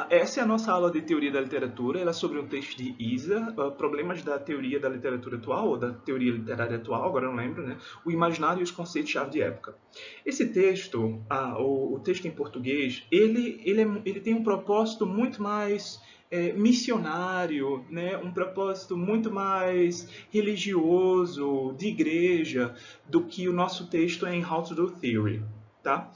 Essa é a nossa aula de teoria da literatura. Ela é sobre um texto de Isa, problemas da teoria da literatura atual, ou da teoria literária atual, agora não lembro, né? O imaginário e os conceitos-chave de época. Esse texto, o texto em português, ele tem um propósito muito mais missionário, né? Um propósito muito mais religioso, de igreja, do que o nosso texto em How to Do Theory. Tá?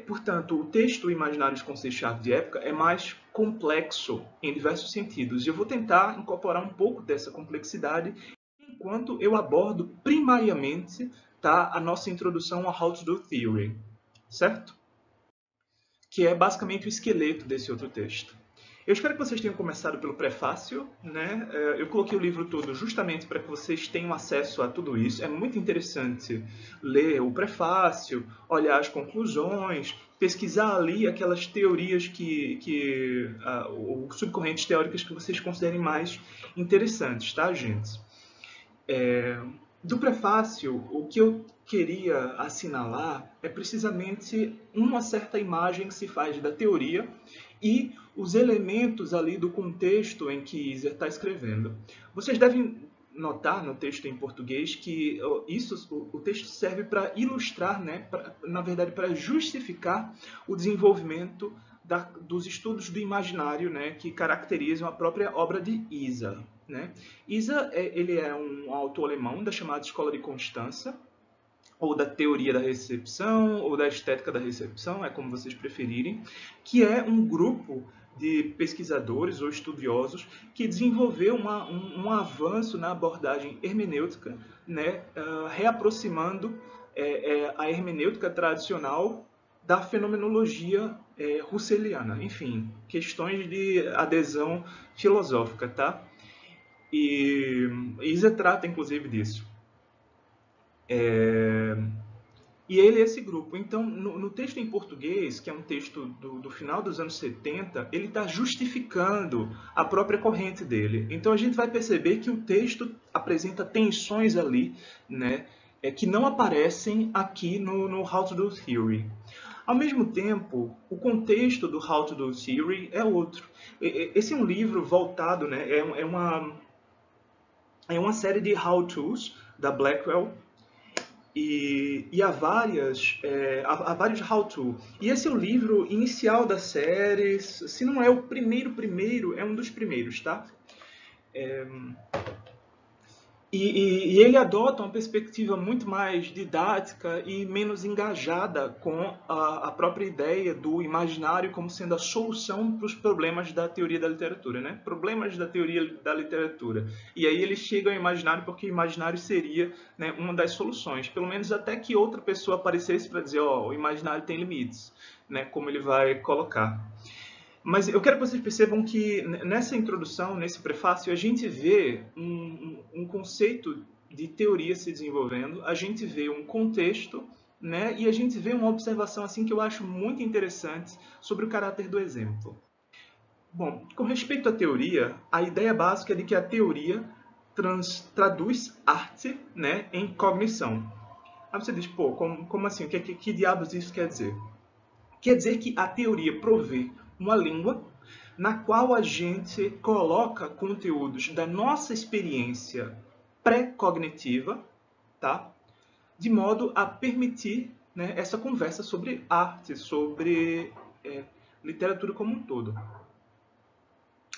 Portanto, o texto imaginário de conceitos-chave de época é mais complexo em diversos sentidos. E eu vou tentar incorporar um pouco dessa complexidade enquanto eu abordo primariamente, tá, a nossa introdução a How to Do Theory, certo? Que é basicamente o esqueleto desse outro texto. Eu espero que vocês tenham começado pelo prefácio, né? Eu coloquei o livro todo justamente para que vocês tenham acesso a tudo isso. É muito interessante ler o prefácio, olhar as conclusões, pesquisar ali aquelas teorias ou subcorrentes teóricas que vocês considerem mais interessantes, tá, gente? Do prefácio, o que eu queria assinalar é precisamente uma certa imagem que se faz da teoria e os elementos ali do contexto em que Iser está escrevendo. Vocês devem notar no texto em português que o texto serve para ilustrar, né, na verdade, para justificar o desenvolvimento dos estudos do imaginário, né, que caracterizam a própria obra de Isa. Né? Isa ele é um autor alemão da chamada Escola de Constança, ou da teoria da recepção, ou da estética da recepção, é como vocês preferirem, que é um grupo de pesquisadores ou estudiosos que desenvolveu um avanço na abordagem hermenêutica, né, reaproximando a hermenêutica tradicional da fenomenologia russeliana. Enfim, questões de adesão filosófica, tá? E Isa trata, inclusive, disso. E ele é esse grupo. Então, no texto em português, que é um texto do final dos anos 70, ele está justificando a própria corrente dele. Então, a gente vai perceber que o texto apresenta tensões ali, né, que não aparecem aqui no How to Do Theory. Ao mesmo tempo, o contexto do How to Do Theory é outro. Esse é um livro voltado, né, é uma série de how-tos da Blackwell, e há vários how-to. E esse é o livro inicial da série, se não é o primeiro, é um dos primeiros, tá? E ele adota uma perspectiva muito mais didática e menos engajada com a própria ideia do imaginário como sendo a solução para os problemas da teoria da literatura, né? Problemas da teoria da literatura. E aí ele chega ao imaginário porque o imaginário seria, né, uma das soluções. Pelo menos até que outra pessoa aparecesse para dizer, ó, o imaginário tem limites, né? Como ele vai colocar. Mas eu quero que vocês percebam que nessa introdução, nesse prefácio, a gente vê um conceito de teoria se desenvolvendo, a gente vê um contexto, né, e a gente vê uma observação assim que eu acho muito interessante sobre o caráter do exemplo. Bom, com respeito à teoria, a ideia básica é de que a teoria traduz arte, né, em cognição. Aí você diz, pô, como assim? Que diabos isso quer dizer? Quer dizer que a teoria provê uma língua na qual a gente coloca conteúdos da nossa experiência pré-cognitiva, tá? De modo a permitir, né, essa conversa sobre arte, sobre literatura como um todo.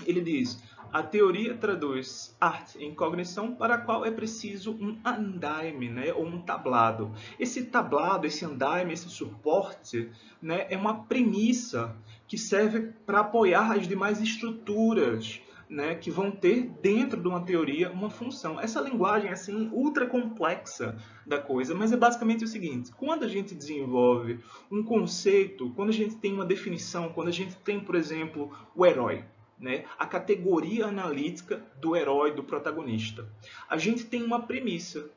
Ele diz, a teoria traduz arte em cognição para a qual é preciso um andaime, né, ou um tablado. Esse tablado, esse andaime, esse suporte, né, é uma premissa que serve para apoiar as demais estruturas, né, que vão ter dentro de uma teoria uma função. Essa linguagem assim ultra complexa da coisa, mas é basicamente o seguinte: quando a gente desenvolve um conceito, quando a gente tem uma definição, quando a gente tem, por exemplo, o herói, né, a categoria analítica do herói, do protagonista, a gente tem uma premissa.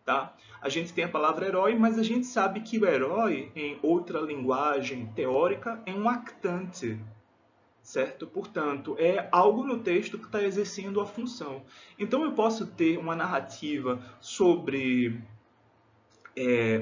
Tá? A gente tem a palavra herói, mas a gente sabe que o herói, em outra linguagem teórica, é um actante, certo? Portanto, é algo no texto que está exercendo a função. Então, eu posso ter uma narrativa sobre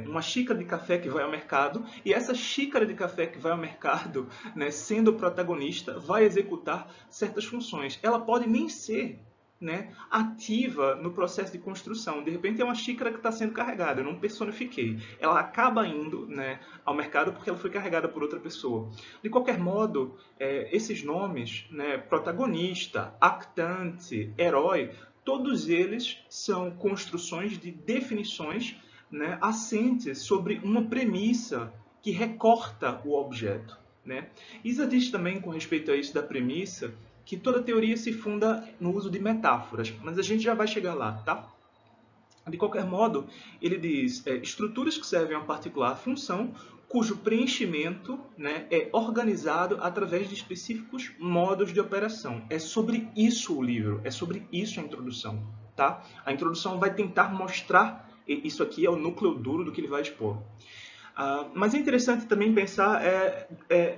uma xícara de café que vai ao mercado, e essa xícara de café que vai ao mercado, né, sendo protagonista, vai executar certas funções. Ela pode nem ser, né, ativa no processo de construção. De repente é uma xícara que está sendo carregada, eu não personifiquei. Ela acaba indo, né, ao mercado porque ela foi carregada por outra pessoa. De qualquer modo, esses nomes, né, protagonista, actante, herói, todos eles são construções de definições, né, assentes sobre uma premissa que recorta o objeto, né? Isa diz também, com respeito a isso da premissa, que toda teoria se funda no uso de metáforas, mas a gente já vai chegar lá, tá? De qualquer modo, ele diz estruturas que servem a uma particular função, cujo preenchimento, né, é organizado através de específicos modos de operação. É sobre isso o livro, é sobre isso a introdução, tá? A introdução vai tentar mostrar, isso aqui é o núcleo duro do que ele vai expor. Mas é interessante também pensar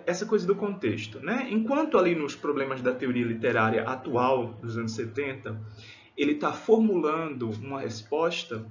essa coisa do contexto, né? Enquanto ali nos problemas da teoria literária atual dos anos 70, ele está formulando uma resposta,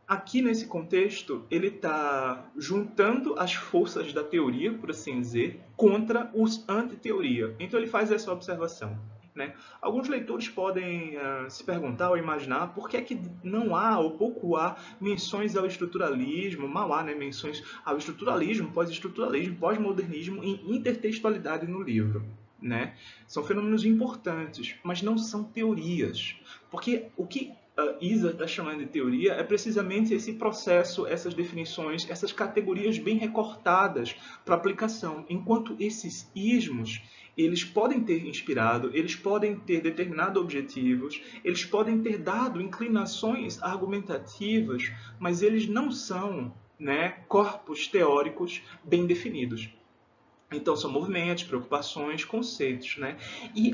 aqui nesse contexto ele está juntando as forças da teoria, por assim dizer, contra os anti-teoria. Então ele faz essa observação, né? Alguns leitores podem se perguntar ou imaginar por que é que não há ou pouco há menções ao estruturalismo, mal há, né, menções ao estruturalismo, pós-estruturalismo, pós-modernismo em intertextualidade no livro, né? São fenômenos importantes, mas não são teorias. Porque o que Isa está chamando de teoria é precisamente esse processo, essas definições, essas categorias bem recortadas para aplicação, enquanto esses ismos eles podem ter inspirado, eles podem ter determinado objetivos, eles podem ter dado inclinações argumentativas, mas eles não são, né, corpos teóricos bem definidos. Então, são movimentos, preocupações, conceitos, né? E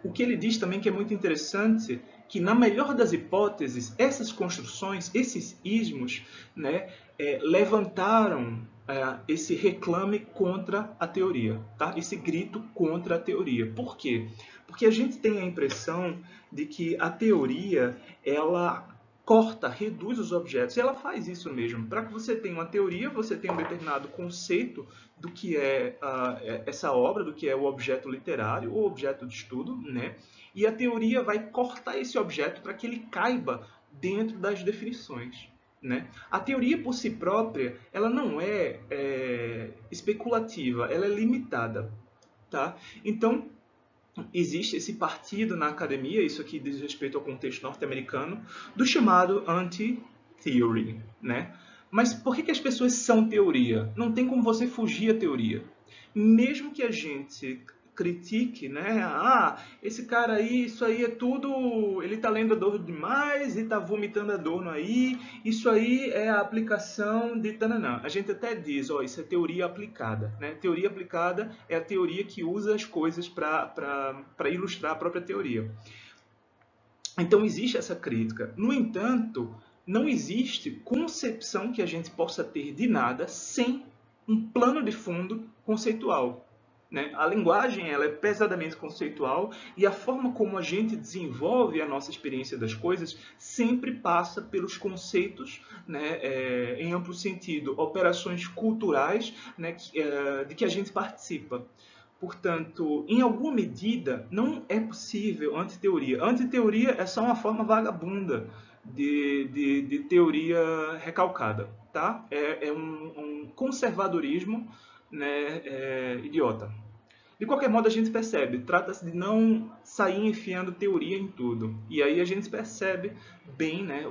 o que ele diz também que é muito interessante, que na melhor das hipóteses, essas construções, esses ismos, né, levantaram esse reclame contra a teoria, tá? Esse grito contra a teoria. Por quê? Porque a gente tem a impressão de que a teoria, ela corta, reduz os objetos. E ela faz isso mesmo. Para que você tenha uma teoria, você tem um determinado conceito do que é essa obra, do que é o objeto literário ou objeto de estudo, né? E a teoria vai cortar esse objeto para que ele caiba dentro das definições, né? A teoria por si própria, ela não é especulativa, ela é limitada, tá? Então, existe esse partido na academia, isso aqui diz respeito ao contexto norte-americano, do chamado anti-theory, né? Mas por que as pessoas são teoria? Não tem como você fugir à teoria. Mesmo que a gente critique, né? Esse cara aí, isso aí é tudo, ele tá lendo Adorno demais e tá vomitando Adorno aí, isso aí é a aplicação de tananã. A gente até diz, isso é teoria aplicada, né? Teoria aplicada é a teoria que usa as coisas para ilustrar a própria teoria. Então existe essa crítica. No entanto, não existe concepção que a gente possa ter de nada sem um plano de fundo conceitual, né? A linguagem ela é pesadamente conceitual e a forma como a gente desenvolve a nossa experiência das coisas sempre passa pelos conceitos, né, em amplo sentido, operações culturais, né, de que a gente participa. Portanto, em alguma medida, não é possível antiteoria. Antiteoria é só uma forma vagabunda de teoria recalcada, tá? É um conservadorismo, né, idiota. De qualquer modo, a gente percebe, trata-se de não sair enfiando teoria em tudo. E aí a gente percebe bem, né,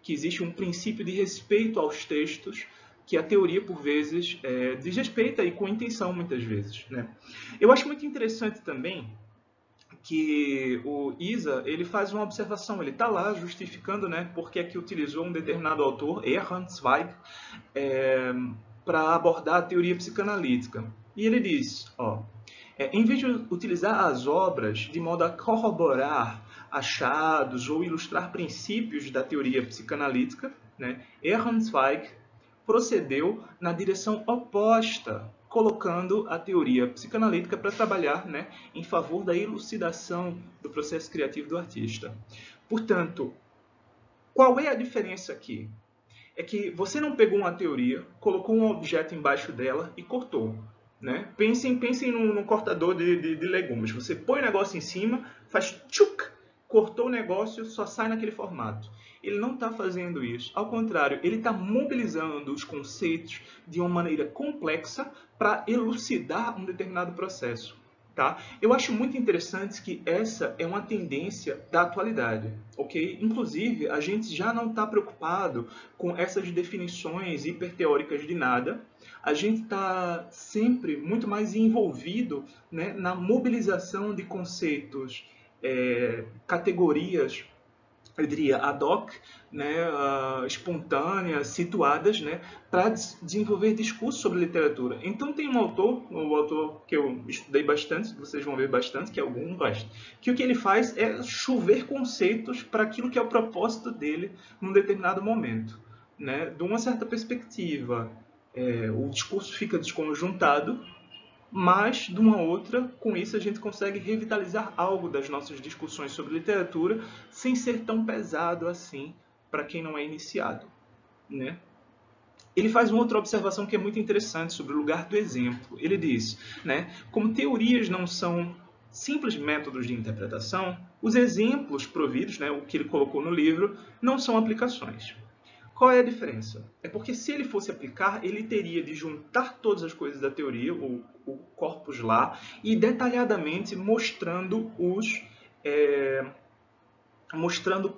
que existe um princípio de respeito aos textos que a teoria, por vezes, desrespeita e com intenção, muitas vezes, né? Eu acho muito interessante também que o Isa ele faz uma observação, ele está lá justificando, né, porque é que utilizou um determinado autor, Erhard Zweig, para abordar a teoria psicanalítica. E ele diz, em vez de utilizar as obras de modo a corroborar achados ou ilustrar princípios da teoria psicanalítica, né, Erhard Zweig procedeu na direção oposta, colocando a teoria psicanalítica para trabalhar, né, em favor da elucidação do processo criativo do artista. Portanto, qual é a diferença aqui? é que você não pegou uma teoria, colocou um objeto embaixo dela e cortou. Né? Pensem num cortador de legumes. Você põe o negócio em cima, faz tchuc, cortou o negócio, só sai naquele formato. Ele não está fazendo isso. Ao contrário, ele está mobilizando os conceitos de uma maneira complexa para elucidar um determinado processo. Tá? Eu acho muito interessante que essa é uma tendência da atualidade, ok? Inclusive, a gente já não está preocupado com essas definições hiperteóricas de nada. A gente está sempre muito mais envolvido, né, na mobilização de conceitos, categorias, eu diria, ad hoc, né, espontâneas, situadas, né, para desenvolver discursos sobre literatura. Então tem um autor que eu estudei bastante, vocês vão ver bastante, que é o Gumbast, que o que ele faz é chover conceitos para aquilo que é o propósito dele num determinado momento. Né? De uma certa perspectiva, o discurso fica desconjuntado, mas, de uma outra, com isso a gente consegue revitalizar algo das nossas discussões sobre literatura sem ser tão pesado assim para quem não é iniciado. Né? Ele faz uma outra observação que é muito interessante sobre o lugar do exemplo. Ele diz, né, como teorias não são simples métodos de interpretação, os exemplos providos, né, o que ele colocou no livro, não são aplicações. Qual é a diferença? É porque se ele fosse aplicar, ele teria de juntar todas as coisas da teoria, o corpus lá, e detalhadamente mostrando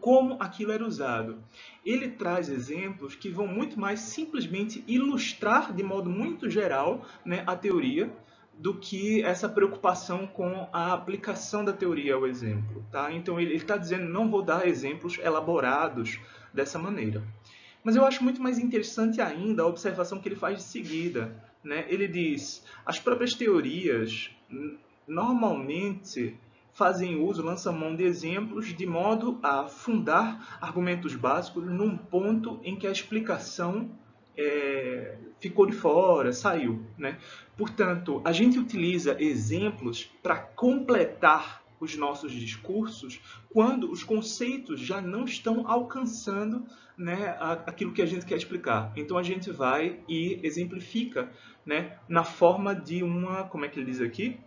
como aquilo era usado. Ele traz exemplos que vão muito mais simplesmente ilustrar de modo muito geral, né, a teoria, do que essa preocupação com a aplicação da teoria ao exemplo. Tá? Então ele está dizendo, não vou dar exemplos elaborados dessa maneira. Mas eu acho muito mais interessante ainda a observação que ele faz de seguida. Né? Ele diz, as próprias teorias normalmente fazem uso, lançam mão de exemplos de modo a fundar argumentos básicos num ponto em que a explicação ficou de fora, saiu. Né? Portanto, a gente utiliza exemplos para completar os nossos discursos quando os conceitos já não estão alcançando, né, aquilo que a gente quer explicar. Então a gente vai e exemplifica, né, na forma de uma, como é que ele diz aqui?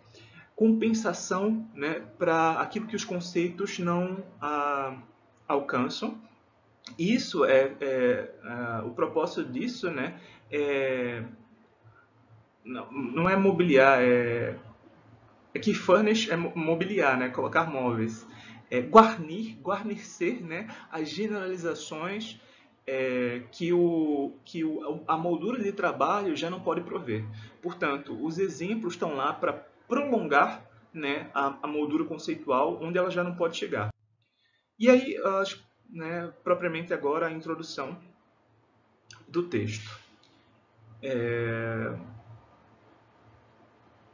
Compensação, né, para aquilo que os conceitos não alcançam. Isso o propósito disso, né, não é mobiliar, que furnish é mobiliar, né, colocar móveis. Guarnecer, né, as generalizações que a moldura de trabalho já não pode prover. Portanto, os exemplos estão lá para prolongar, né, a moldura conceitual onde ela já não pode chegar. E aí, né, propriamente agora, a introdução do texto.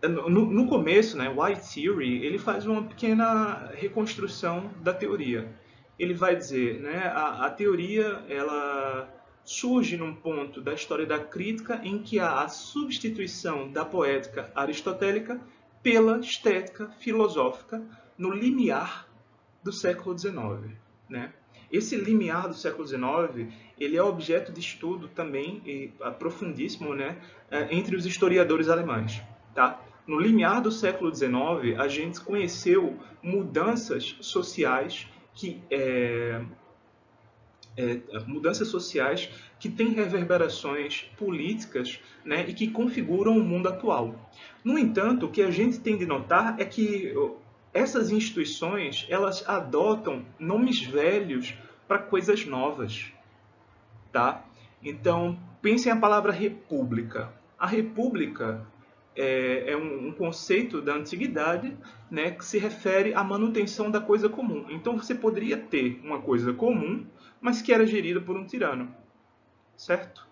No começo, né, White Theory, ele faz uma pequena reconstrução da teoria. Ele vai dizer, né, a teoria ela surge num ponto da história da crítica em que há a substituição da poética aristotélica pela estética filosófica no limiar do século XIX. Né? Esse limiar do século XIX ele é objeto de estudo também profundíssimo, né, entre os historiadores alemães. Tá? No limiar do século XIX, a gente conheceu mudanças sociais que têm reverberações políticas, né, e que configuram o mundo atual. No entanto, o que a gente tem de notar é que essas instituições elas adotam nomes velhos para coisas novas. Tá? Então, pensem a palavra república. A república é um conceito da antiguidade, né, que se refere à manutenção da coisa comum. Então você poderia ter uma coisa comum, mas que era gerida por um tirano, certo?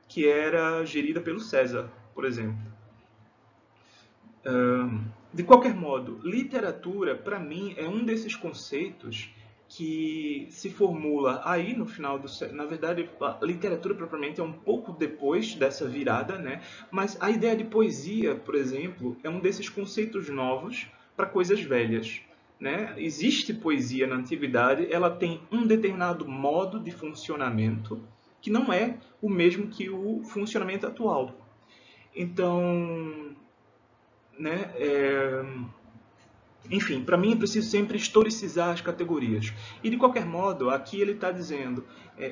Que era gerida pelo César, por exemplo. De qualquer modo, literatura, para mim, é um desses conceitos que se formula aí no final do século. Na verdade, a literatura propriamente é um pouco depois dessa virada, né? Mas a ideia de poesia, por exemplo, é um desses conceitos novos para coisas velhas. Né? Existe poesia na antiguidade, ela tem um determinado modo de funcionamento, que não é o mesmo que o funcionamento atual. Então, né, enfim, para mim é preciso sempre historicizar as categorias. E de qualquer modo, aqui ele está dizendo,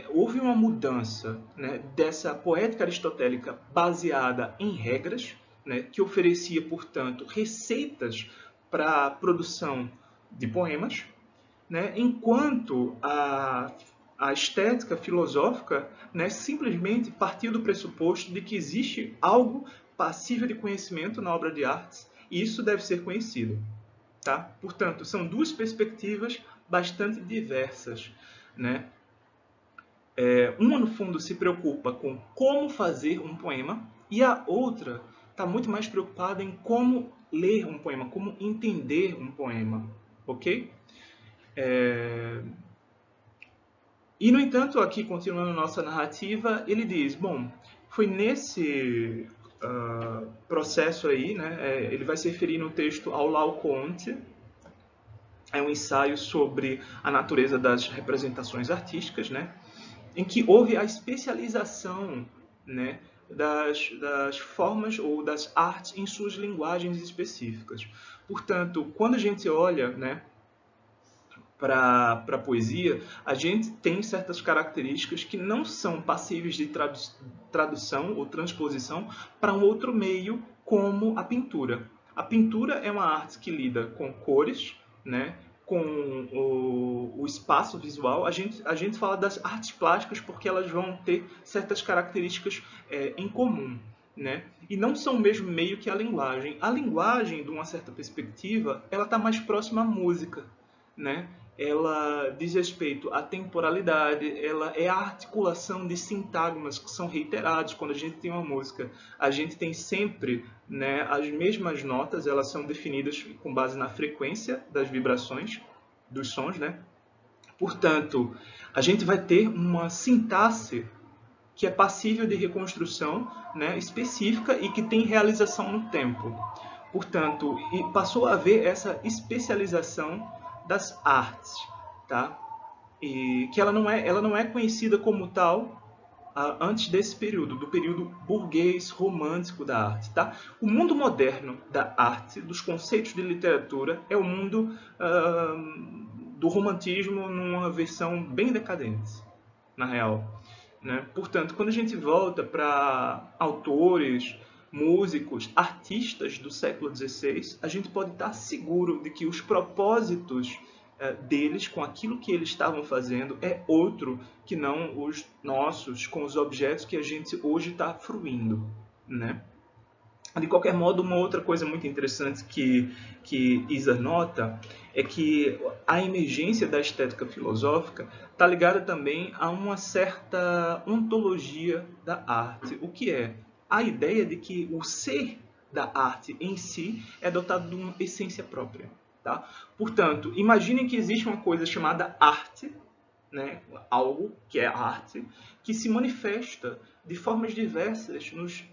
houve uma mudança, né, dessa poética aristotélica baseada em regras, né, que oferecia, portanto, receitas para a produção de poemas, né, enquanto a estética filosófica, né, simplesmente partiu do pressuposto de que existe algo passível de conhecimento na obra de artes e isso deve ser conhecido. Tá? Portanto, são duas perspectivas bastante diversas. Né? Uma, no fundo, se preocupa com como fazer um poema e a outra está muito mais preocupada em como ler um poema, como entender um poema. Ok? E, no entanto, aqui, continuando nossa narrativa, ele diz, bom, foi nesse processo aí, né, ele vai se referir no texto ao Laocoonte, é um ensaio sobre a natureza das representações artísticas, né, em que houve a especialização, né, das formas ou das artes em suas linguagens específicas. Portanto, quando a gente olha, né, para a poesia, a gente tem certas características que não são passíveis de tradução ou transposição para um outro meio, como a pintura. A pintura é uma arte que lida com cores, né, com o espaço visual. A gente fala das artes plásticas porque elas vão ter certas características em comum. Né? E não são o mesmo meio que a linguagem. A linguagem, de uma certa perspectiva, ela está mais próxima à música. Né? Ela diz respeito à temporalidade, ela é a articulação de sintagmas que são reiterados. Quando a gente tem uma música, a gente tem sempre, né, as mesmas notas, elas são definidas com base na frequência das vibrações dos sons. Né? Portanto, a gente vai ter uma sintaxe que é passível de reconstrução, né, específica e que tem realização no tempo. Portanto, passou a haver essa especialização das artes, tá? E que ela não é conhecida como tal antes desse período, do período burguês romântico da arte, tá? O mundo moderno da arte, dos conceitos de literatura, é o mundo do romantismo numa versão bem decadente, na real. Né? Portanto, quando a gente volta para autores, músicos, artistas do século XVI, a gente pode estar seguro de que os propósitos deles com aquilo que eles estavam fazendo é outro que não os nossos com os objetos que a gente hoje está fruindo. Né? De qualquer modo, uma outra coisa muito interessante que Isa nota é que a emergência da estética filosófica está ligada também a uma certa ontologia da arte. O que é? A ideia de que o ser da arte em si é dotado de uma essência própria. Tá? Portanto, imaginem que existe uma coisa chamada arte, né? Algo que é arte, que se manifesta de formas diversas nos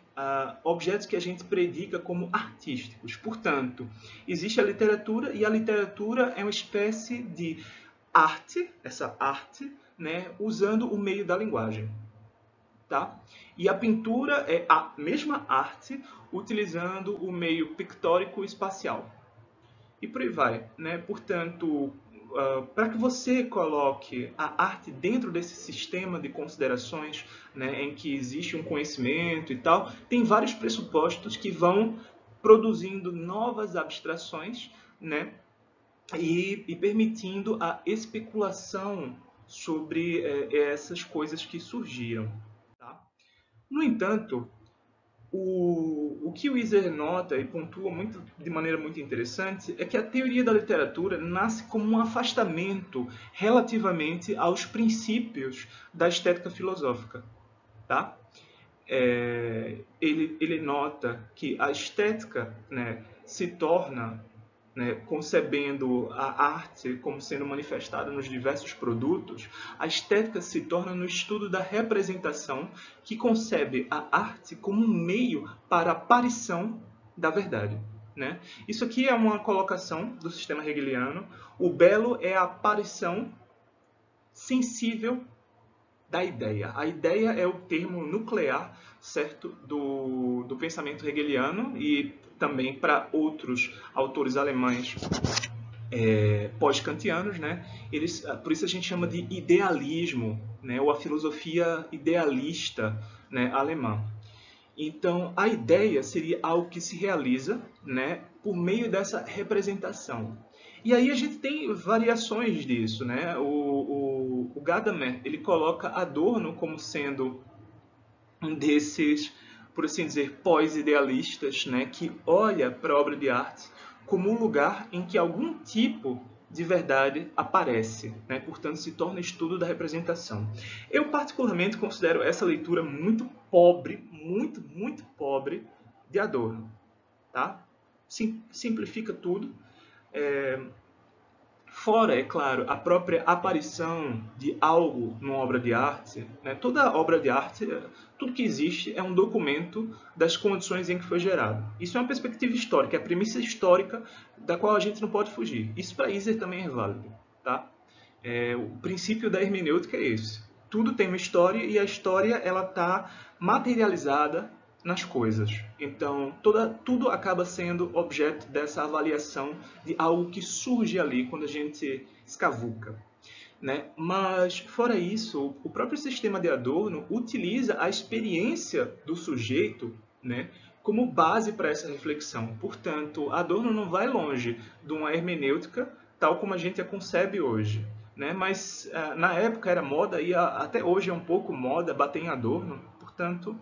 objetos que a gente predica como artísticos. Portanto, existe a literatura e a literatura é uma espécie de arte, essa arte, né, usando o meio da linguagem. Tá? E a pintura é a mesma arte utilizando o meio pictórico espacial. E por aí vai. Né? Portanto, para que você coloque a arte dentro desse sistema de considerações, né, em que existe um conhecimento e tal, tem vários pressupostos que vão produzindo novas abstrações, né, e permitindo a especulação sobre essas coisas que surgiram. Tá? No entanto, o que o Weiser nota e pontua de maneira muito interessante é que a teoria da literatura nasce como um afastamento relativamente aos princípios da estética filosófica. Tá? Ele nota que a estética, né, se torna, né, concebendo a arte como sendo manifestada nos diversos produtos, a estética se torna no estudo da representação que concebe a arte como um meio para a aparição da verdade. Né? Isso aqui é uma colocação do sistema hegeliano. O belo é a aparição sensível da ideia. A ideia é o termo nuclear, certo, do pensamento hegeliano e também para outros autores alemães pós-kantianos, né? Por isso a gente chama de idealismo, né? Ou a filosofia idealista, né, alemã. Então, a ideia seria algo que se realiza, né, por meio dessa representação. E aí a gente tem variações disso, né? O Gadamer, ele coloca Adorno como sendo um desses, por assim dizer, pós-idealistas, né, que olha para a obra de arte como um lugar em que algum tipo de verdade aparece, né? Portanto, se torna estudo da representação. Eu, particularmente, considero essa leitura muito pobre, muito pobre de Adorno. Tá? Simplifica tudo. Fora, é claro, a própria aparição de algo numa obra de arte, né? Toda obra de arte, tudo que existe é um documento das condições em que foi gerado. Isso é uma perspectiva histórica, é a premissa histórica da qual a gente não pode fugir. Isso para Iser também é válido. Tá? O princípio da hermenêutica é esse. Tudo tem uma história e a história ela está materializada nas coisas. Então, tudo acaba sendo objeto dessa avaliação de algo que surge ali quando a gente escavuca. Né? Mas, fora isso, o próprio sistema de Adorno utiliza a experiência do sujeito, né, como base para essa reflexão. Portanto, Adorno não vai longe de uma hermenêutica tal como a gente a concebe hoje. Né? Mas, na época era moda e até hoje é um pouco moda bater em Adorno. Portanto,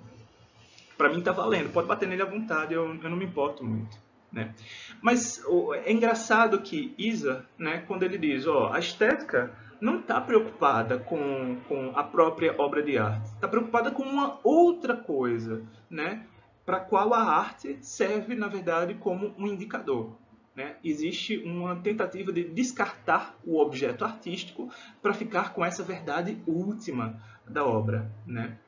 para mim está valendo. Pode bater nele à vontade, eu não me importo muito. Né? Mas é engraçado que Isa, né, quando ele diz, a estética não está preocupada com a própria obra de arte, está preocupada com uma outra coisa, né, para a qual a arte serve, na verdade, como um indicador. Né? Existe uma tentativa de descartar o objeto artístico para ficar com essa verdade última da obra. Né?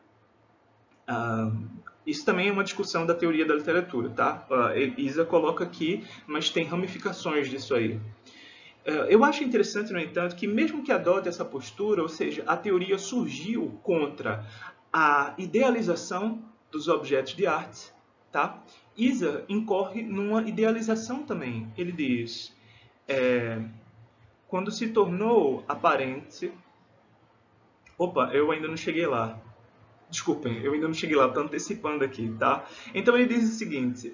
Isso também é uma discussão da teoria da literatura, tá? Isa coloca aqui, mas tem ramificações disso aí. Eu acho interessante, no entanto, que mesmo que adote essa postura, ou seja, a teoria surgiu contra a idealização dos objetos de arte, tá? Isa incorre numa idealização também. Ele diz, quando se tornou aparente... Opa, eu ainda não cheguei lá. Desculpem, eu ainda não cheguei lá, estou antecipando aqui, tá? Então ele diz o seguinte,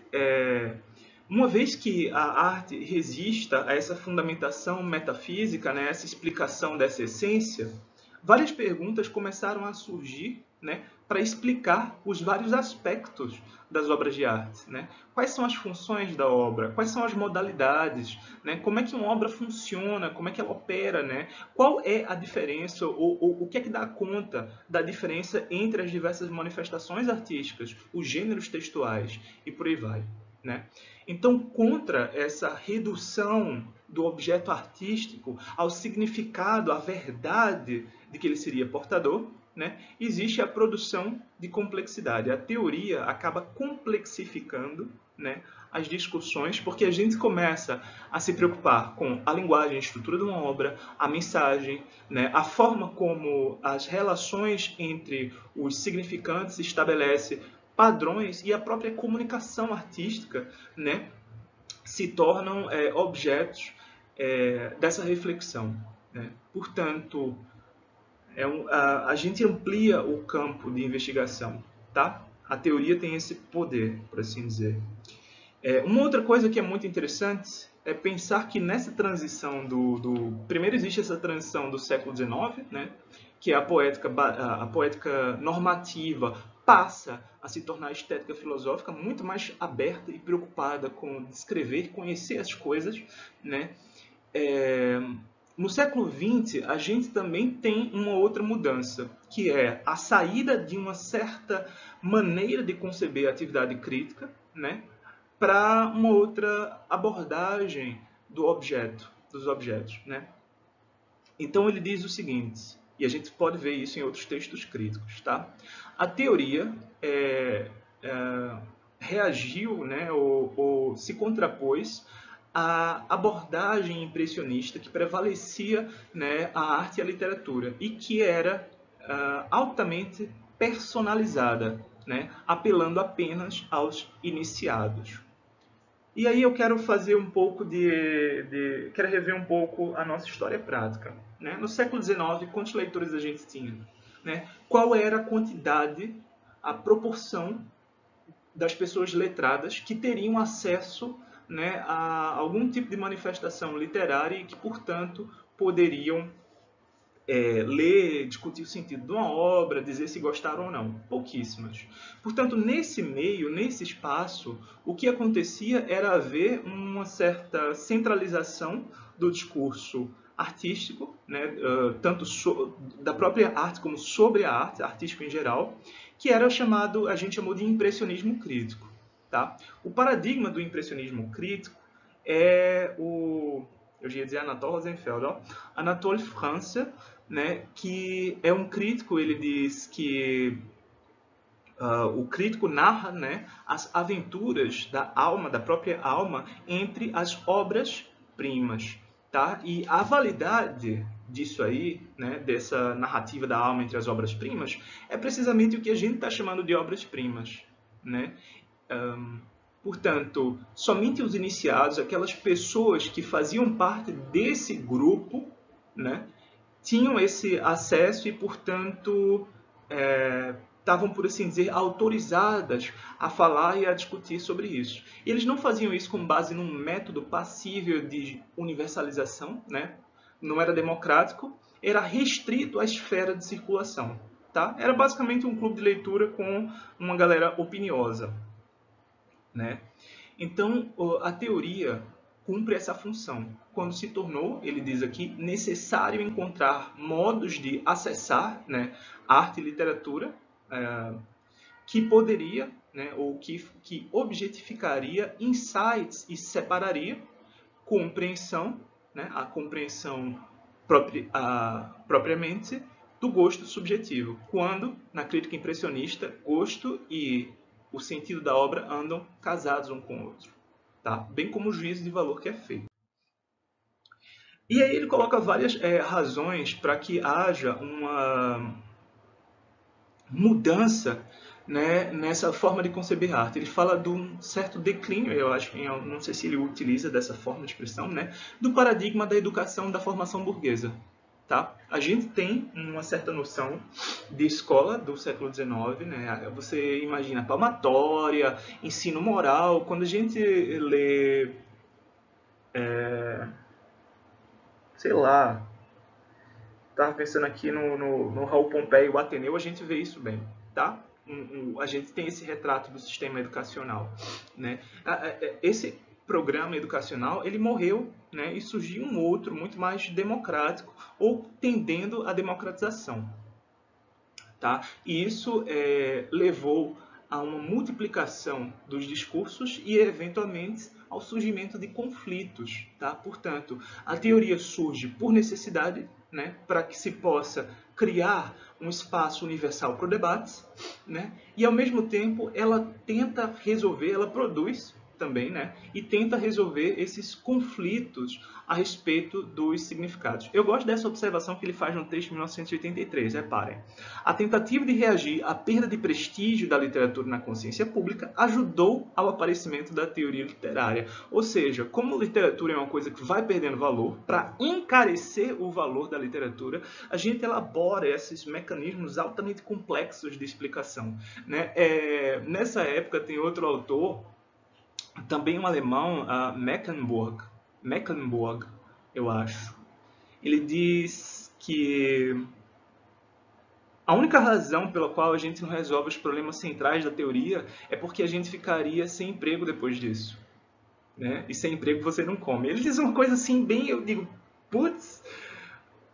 uma vez que a arte resista a essa fundamentação metafísica, né, essa explicação dessa essência, várias perguntas começaram a surgir, né, para explicar os vários aspectos das obras de arte. Né? Quais são as funções da obra? Quais são as modalidades? Né? Como é que uma obra funciona? Como é que ela opera? Né? Qual é a diferença ou o que é que dá conta da diferença entre as diversas manifestações artísticas, os gêneros textuais e por aí vai. Né? Então, contra essa redução do objeto artístico ao significado, à verdade de que ele seria portador, né, existe a produção de complexidade. A teoria acaba complexificando, né, as discussões, porque a gente começa a se preocupar com a linguagem, a estrutura de uma obra, a mensagem, né, a forma como as relações entre os significantes se estabelece, padrões e a própria comunicação artística, né, se tornam objetos dessa reflexão. Né? Portanto, a gente amplia o campo de investigação. Tá? A teoria tem esse poder, por assim dizer. Uma outra coisa que é muito interessante é pensar que nessa transição primeiro existe essa transição do século XIX, né, que é a poética normativa passa a se tornar estética filosófica muito mais aberta e preocupada com descrever, conhecer as coisas. Né? No século XX, a gente também tem uma outra mudança, que é a saída de uma certa maneira de conceber a atividade crítica, né, para uma outra abordagem dos objetos. Né? Então ele diz o seguinte, e a gente pode ver isso em outros textos críticos. Tá? A teoria reagiu, né, ou se contrapôs à abordagem impressionista que prevalecia, né, a arte e a literatura, e que era altamente personalizada, né? Apelando apenas aos iniciados. E aí eu quero fazer um pouco quero rever um pouco a nossa história prática. Né? No século XIX, quantos leitores a gente tinha? Né? Qual era a quantidade, a proporção das pessoas letradas que teriam acesso, né, a algum tipo de manifestação literária e que, portanto, poderiam ler, discutir o sentido de uma obra, dizer se gostaram ou não. Pouquíssimas. Portanto, nesse meio, nesse espaço, o que acontecia era haver uma certa centralização do discurso artístico, né, tanto da própria arte como sobre a arte, artístico em geral, que era chamado, a gente chamou de impressionismo crítico. Tá? O paradigma do impressionismo crítico é eu ia dizer Anatole Rosenfeld, ó, Anatole France, né, que é um crítico, ele diz que o crítico narra, né, as aventuras da alma, da própria alma, entre as obras-primas. Tá? E a validade disso aí, né, dessa narrativa da alma entre as obras-primas, é precisamente o que a gente está chamando de obras-primas. Né? Portanto, somente os iniciados, aquelas pessoas que faziam parte desse grupo, né, tinham esse acesso e, portanto, estavam, por assim dizer, autorizadas a falar e a discutir sobre isso. E eles não faziam isso com base num método passível de universalização, né? Não era democrático, era restrito à esfera de circulação. Tá? Era basicamente um clube de leitura com uma galera opiniosa. Né? Então, a teoria cumpre essa função. Quando se tornou, ele diz aqui, necessário encontrar modos de acessar, né, arte e literatura que poderia, né, ou que objetificaria insights e separaria compreensão, né, a compreensão propriamente do gosto subjetivo. Quando, na crítica impressionista, gosto e o sentido da obra andam casados um com o outro, tá? Bem como o juízo de valor que é feito. E aí ele coloca várias razões para que haja uma mudança, né, nessa forma de conceber arte. Ele fala de um certo declínio, eu acho, não sei se ele utiliza dessa forma de expressão, né, do paradigma da educação da formação burguesa. Tá? A gente tem uma certa noção de escola do século XIX, né? Você imagina palmatória, ensino moral. Quando a gente lê, sei lá, estava pensando aqui no Raul Pompeia e o Ateneu, a gente vê isso bem, tá? A gente tem esse retrato do sistema educacional, né? Esse programa educacional, ele morreu, né? E surgiu um outro, muito mais democrático, ou tendendo à democratização, tá? E isso levou a uma multiplicação dos discursos e, eventualmente, ao surgimento de conflitos. Tá? Portanto, a teoria surge por necessidade, né, para que se possa criar um espaço universal para o debate, né, e, ao mesmo tempo, ela tenta resolver, ela produz também, né, e tenta resolver esses conflitos a respeito dos significados. Eu gosto dessa observação que ele faz no texto de 1983, reparem. A tentativa de reagir à perda de prestígio da literatura na consciência pública ajudou ao aparecimento da teoria literária. Ou seja, como literatura é uma coisa que vai perdendo valor, para encarecer o valor da literatura, a gente elabora esses mecanismos altamente complexos de explicação. Né? Nessa época tem outro autor, também um alemão, Mecklenburg, eu acho. Ele diz que a única razão pela qual a gente não resolve os problemas centrais da teoria é porque a gente ficaria sem emprego depois disso. Né? E sem emprego você não come. Ele diz uma coisa assim, bem, eu digo, putz,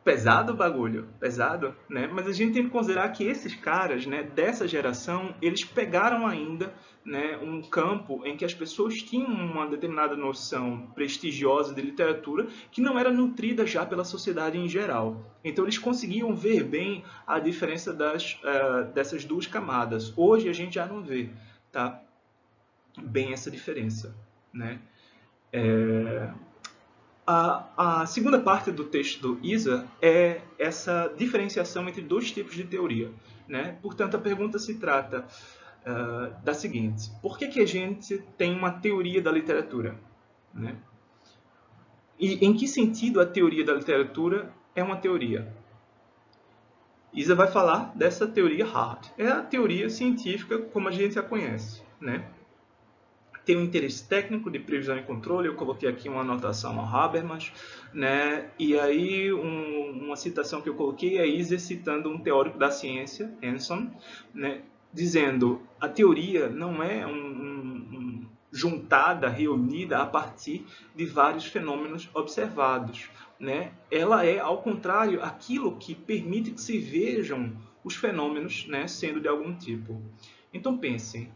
pesado o bagulho, pesado, né? Mas a gente tem que considerar que esses caras, né, dessa geração, eles pegaram ainda, né, um campo em que as pessoas tinham uma determinada noção prestigiosa de literatura que não era nutrida já pela sociedade em geral. Então eles conseguiam ver bem a diferença dessas duas camadas. Hoje a gente já não vê, tá? Bem essa diferença, né? A segunda parte do texto do Isa é essa diferenciação entre dois tipos de teoria, né? Portanto, a pergunta se trata da seguinte: por que a gente tem uma teoria da literatura, né? E em que sentido a teoria da literatura é uma teoria? Isa vai falar dessa teoria hard. É a teoria científica como a gente a conhece, né? Tem um interesse técnico de previsão e controle, eu coloquei aqui uma anotação ao Habermas, né? E aí uma citação que eu coloquei é Isa citando um teórico da ciência, Hanson, né? Dizendo a teoria não é juntada, reunida a partir de vários fenômenos observados, né? Ela é, ao contrário, aquilo que permite que se vejam os fenômenos, né, sendo de algum tipo. Então pensem,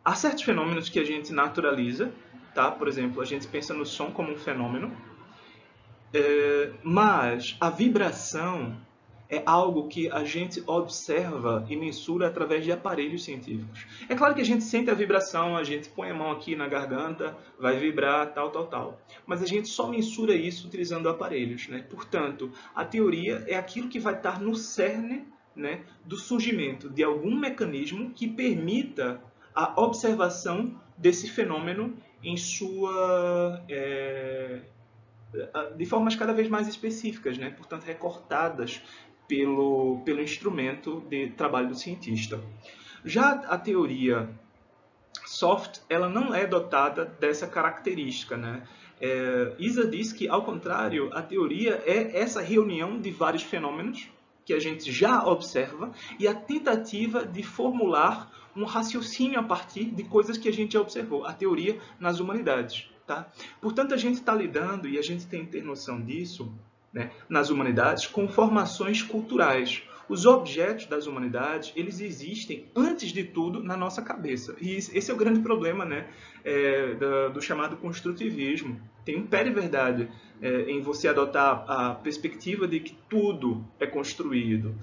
há certos fenômenos que a gente naturaliza, tá? Por exemplo, a gente pensa no som como um fenômeno, mas a vibração é algo que a gente observa e mensura através de aparelhos científicos. É claro que a gente sente a vibração, a gente põe a mão aqui na garganta, vai vibrar, tal, tal, tal. Mas a gente só mensura isso utilizando aparelhos, né? Portanto, a teoria é aquilo que vai estar no cerne, né, do surgimento de algum mecanismo que permita a observação desse fenômeno em sua de formas cada vez mais específicas, né? Portanto recortadas pelo instrumento de trabalho do cientista. Já a teoria soft, ela não é dotada dessa característica, né? Isa diz que, ao contrário, a teoria é essa reunião de vários fenômenos que a gente já observa e a tentativa de formular um raciocínio a partir de coisas que a gente já observou. A teoria nas humanidades. Tá? Portanto, a gente está lidando, e a gente tem que ter noção disso, né, nas humanidades, com formações culturais. Os objetos das humanidades, eles existem, antes de tudo, na nossa cabeça. E esse é o grande problema, né, do chamado construtivismo. Tem um pé de verdade em você adotar a perspectiva de que tudo é construído.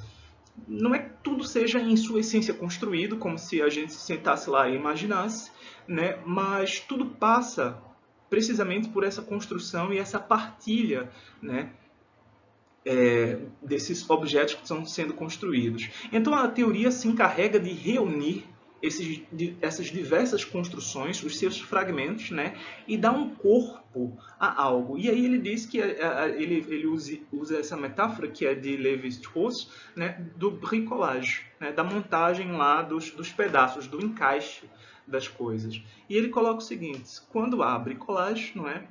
Não é que tudo seja em sua essência construído, como se a gente sentasse lá e imaginasse, né, mas tudo passa precisamente por essa construção e essa partilha, né, desses objetos que estão sendo construídos. Então a teoria se encarrega de reunir essas diversas construções, os seus fragmentos, né, e dar um corpo a algo. E aí ele diz que ele usa essa metáfora que é de Lévi-Strauss, né, do bricolage, né, da montagem lá dos pedaços, do encaixe das coisas. E ele coloca o seguinte: quando há bricolage, não é?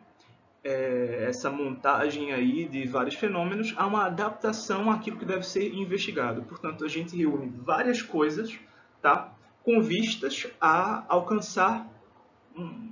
Essa montagem aí de vários fenômenos, há uma adaptação àquilo que deve ser investigado. Portanto, a gente reúne várias coisas, tá, com vistas a alcançar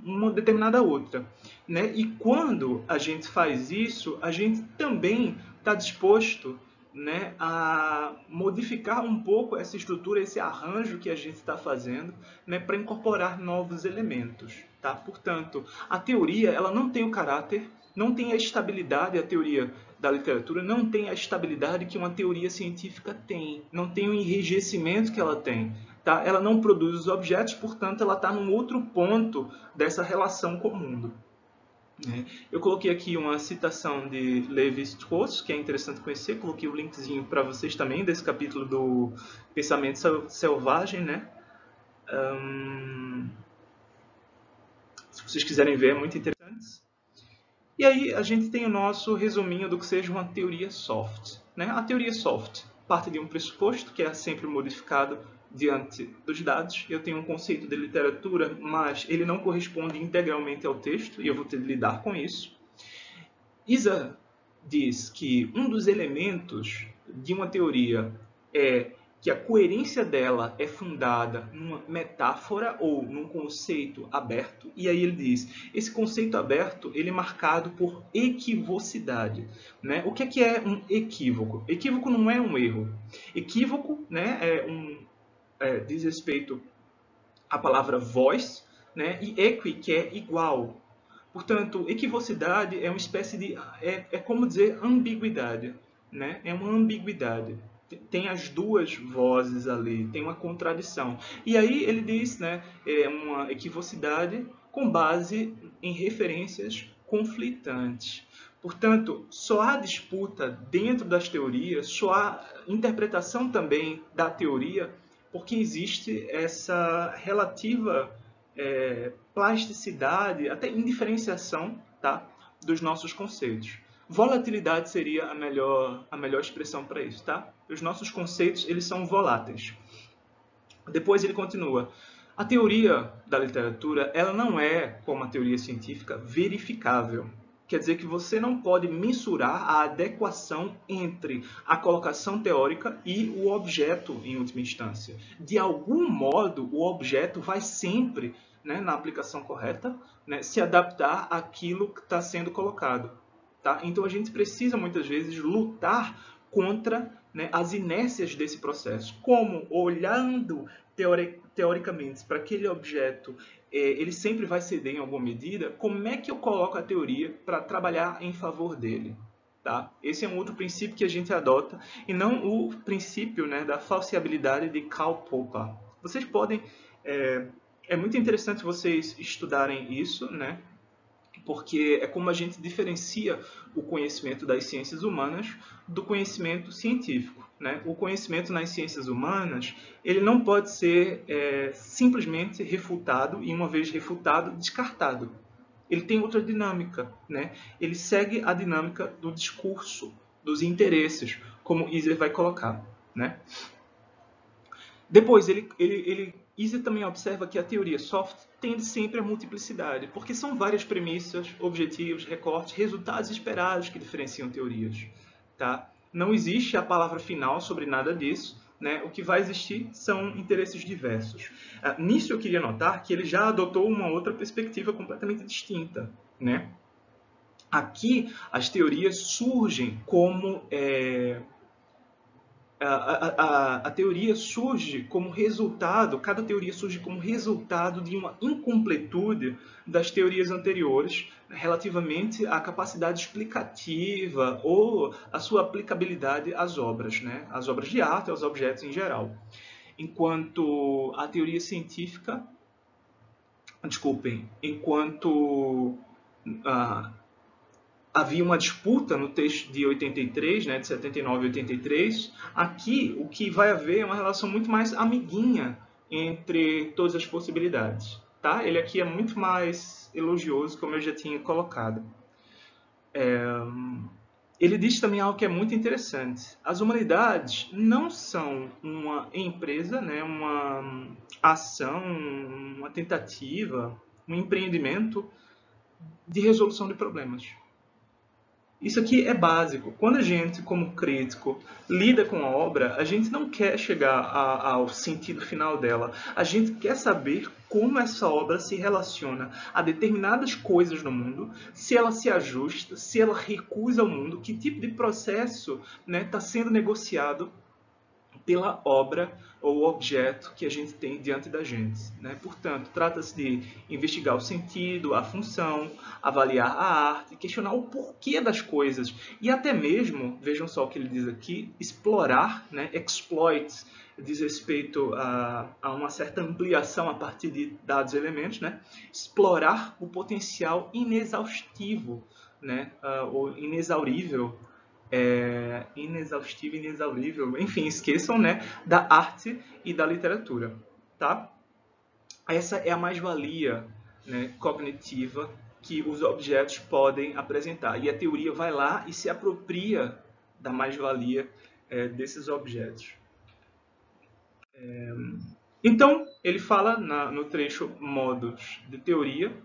uma determinada outra, né? E quando a gente faz isso, a gente também está disposto, né, a modificar um pouco essa estrutura, esse arranjo que a gente está fazendo, né, para incorporar novos elementos. Tá? Portanto, a teoria ela não tem o caráter, não tem a estabilidade, a teoria da literatura não tem a estabilidade que uma teoria científica tem, não tem o enrijecimento que ela tem. Tá? Ela não produz os objetos, portanto, ela está num outro ponto dessa relação com o mundo. Eu coloquei aqui uma citação de Lévi-Strauss, que é interessante conhecer, coloquei o linkzinho para vocês também, desse capítulo do Pensamento Selvagem, né? Se vocês quiserem ver, é muito interessante. E aí a gente tem o nosso resuminho do que seja uma teoria soft. Né? A teoria soft parte de um pressuposto que é sempre modificado diante dos dados. Eu tenho um conceito de literatura, mas ele não corresponde integralmente ao texto, e eu vou ter de lidar com isso. Isa diz que um dos elementos de uma teoria é que a coerência dela é fundada numa metáfora ou num conceito aberto. E aí ele diz, esse conceito aberto ele é marcado por equivocidade. Né? O que é um equívoco? Equívoco não é um erro. Equívoco, né, diz respeito à palavra voz, né, e equi, que é igual. Portanto, equivocidade é uma espécie de... é como dizer ambiguidade. Né? É uma ambiguidade. Tem as duas vozes ali, tem uma contradição. E aí ele diz, né, uma equivocidade com base em referências conflitantes. Portanto, só há disputa dentro das teorias, só há interpretação também da teoria, porque existe essa relativa plasticidade, até indiferenciação, tá, dos nossos conceitos. Volatilidade seria a melhor expressão para isso, tá? Os nossos conceitos, eles são voláteis. Depois ele continua. A teoria da literatura, ela não é, como a teoria científica, verificável. Quer dizer que você não pode mensurar a adequação entre a colocação teórica e o objeto, em última instância. De algum modo, o objeto vai sempre, né, na aplicação correta, né, se adaptar àquilo que está sendo colocado. Tá? Então, a gente precisa, muitas vezes, lutar contra, né, as inércias desse processo. Como, olhando teoricamente para aquele objeto, ele sempre vai ceder em alguma medida, como é que eu coloco a teoria para trabalhar em favor dele? Tá? Esse é um outro princípio que a gente adota, e não o princípio, né, da falseabilidade de Karl Popper. Vocês podem... É muito interessante vocês estudarem isso, né? Porque é como a gente diferencia o conhecimento das ciências humanas do conhecimento científico. Né? O conhecimento nas ciências humanas, ele não pode ser simplesmente refutado e, uma vez refutado, descartado. Ele tem outra dinâmica. Né? Ele segue a dinâmica do discurso, dos interesses, como Iser vai colocar. Né? Depois, Iser também observa que a teoria soft tende sempre à multiplicidade, porque são várias premissas, objetivos, recortes, resultados esperados que diferenciam teorias. Tá? Não existe a palavra final sobre nada disso, né? O que vai existir são interesses diversos. Nisso eu queria notar que ele já adotou uma outra perspectiva completamente distinta. Né? Aqui, as teorias surgem como... A teoria surge como resultado, cada teoria surge como resultado de uma incompletude das teorias anteriores relativamente à capacidade explicativa ou à sua aplicabilidade às obras, né? Às obras de arte, aos objetos em geral. Enquanto a teoria científica, havia uma disputa no texto de 83, né, de 79 e 83. Aqui, o que vai haver é uma relação muito mais amiguinha entre todas as possibilidades. Tá? Ele aqui é muito mais elogioso, como eu já tinha colocado. Ele diz também algo que é muito interessante. As humanidades não são uma empresa, né, uma ação, uma tentativa, um empreendimento de resolução de problemas. Isso aqui é básico. Quando a gente, como crítico, lida com a obra, a gente não quer chegar ao sentido final dela. A gente quer saber como essa obra se relaciona a determinadas coisas no mundo, se ela se ajusta, se ela recusa ao mundo, que tipo de processo está sendo negociado pela obra ou objeto que a gente tem diante da gente. Né? Portanto, trata-se de investigar o sentido, a função, avaliar a arte, questionar o porquê das coisas e até mesmo, vejam só o que ele diz aqui, explorar, né? Exploit, diz respeito a uma certa ampliação a partir de dados elementos, né? Explorar o potencial inexaustivo, né? Ou inexaurível, inexaustivo, inexaurível, enfim, esqueçam, né, da arte e da literatura, tá? Essa é a mais-valia, né, cognitiva que os objetos podem apresentar. E a teoria vai lá e se apropria da mais-valia desses objetos. Então, ele fala no trecho modos de teoria,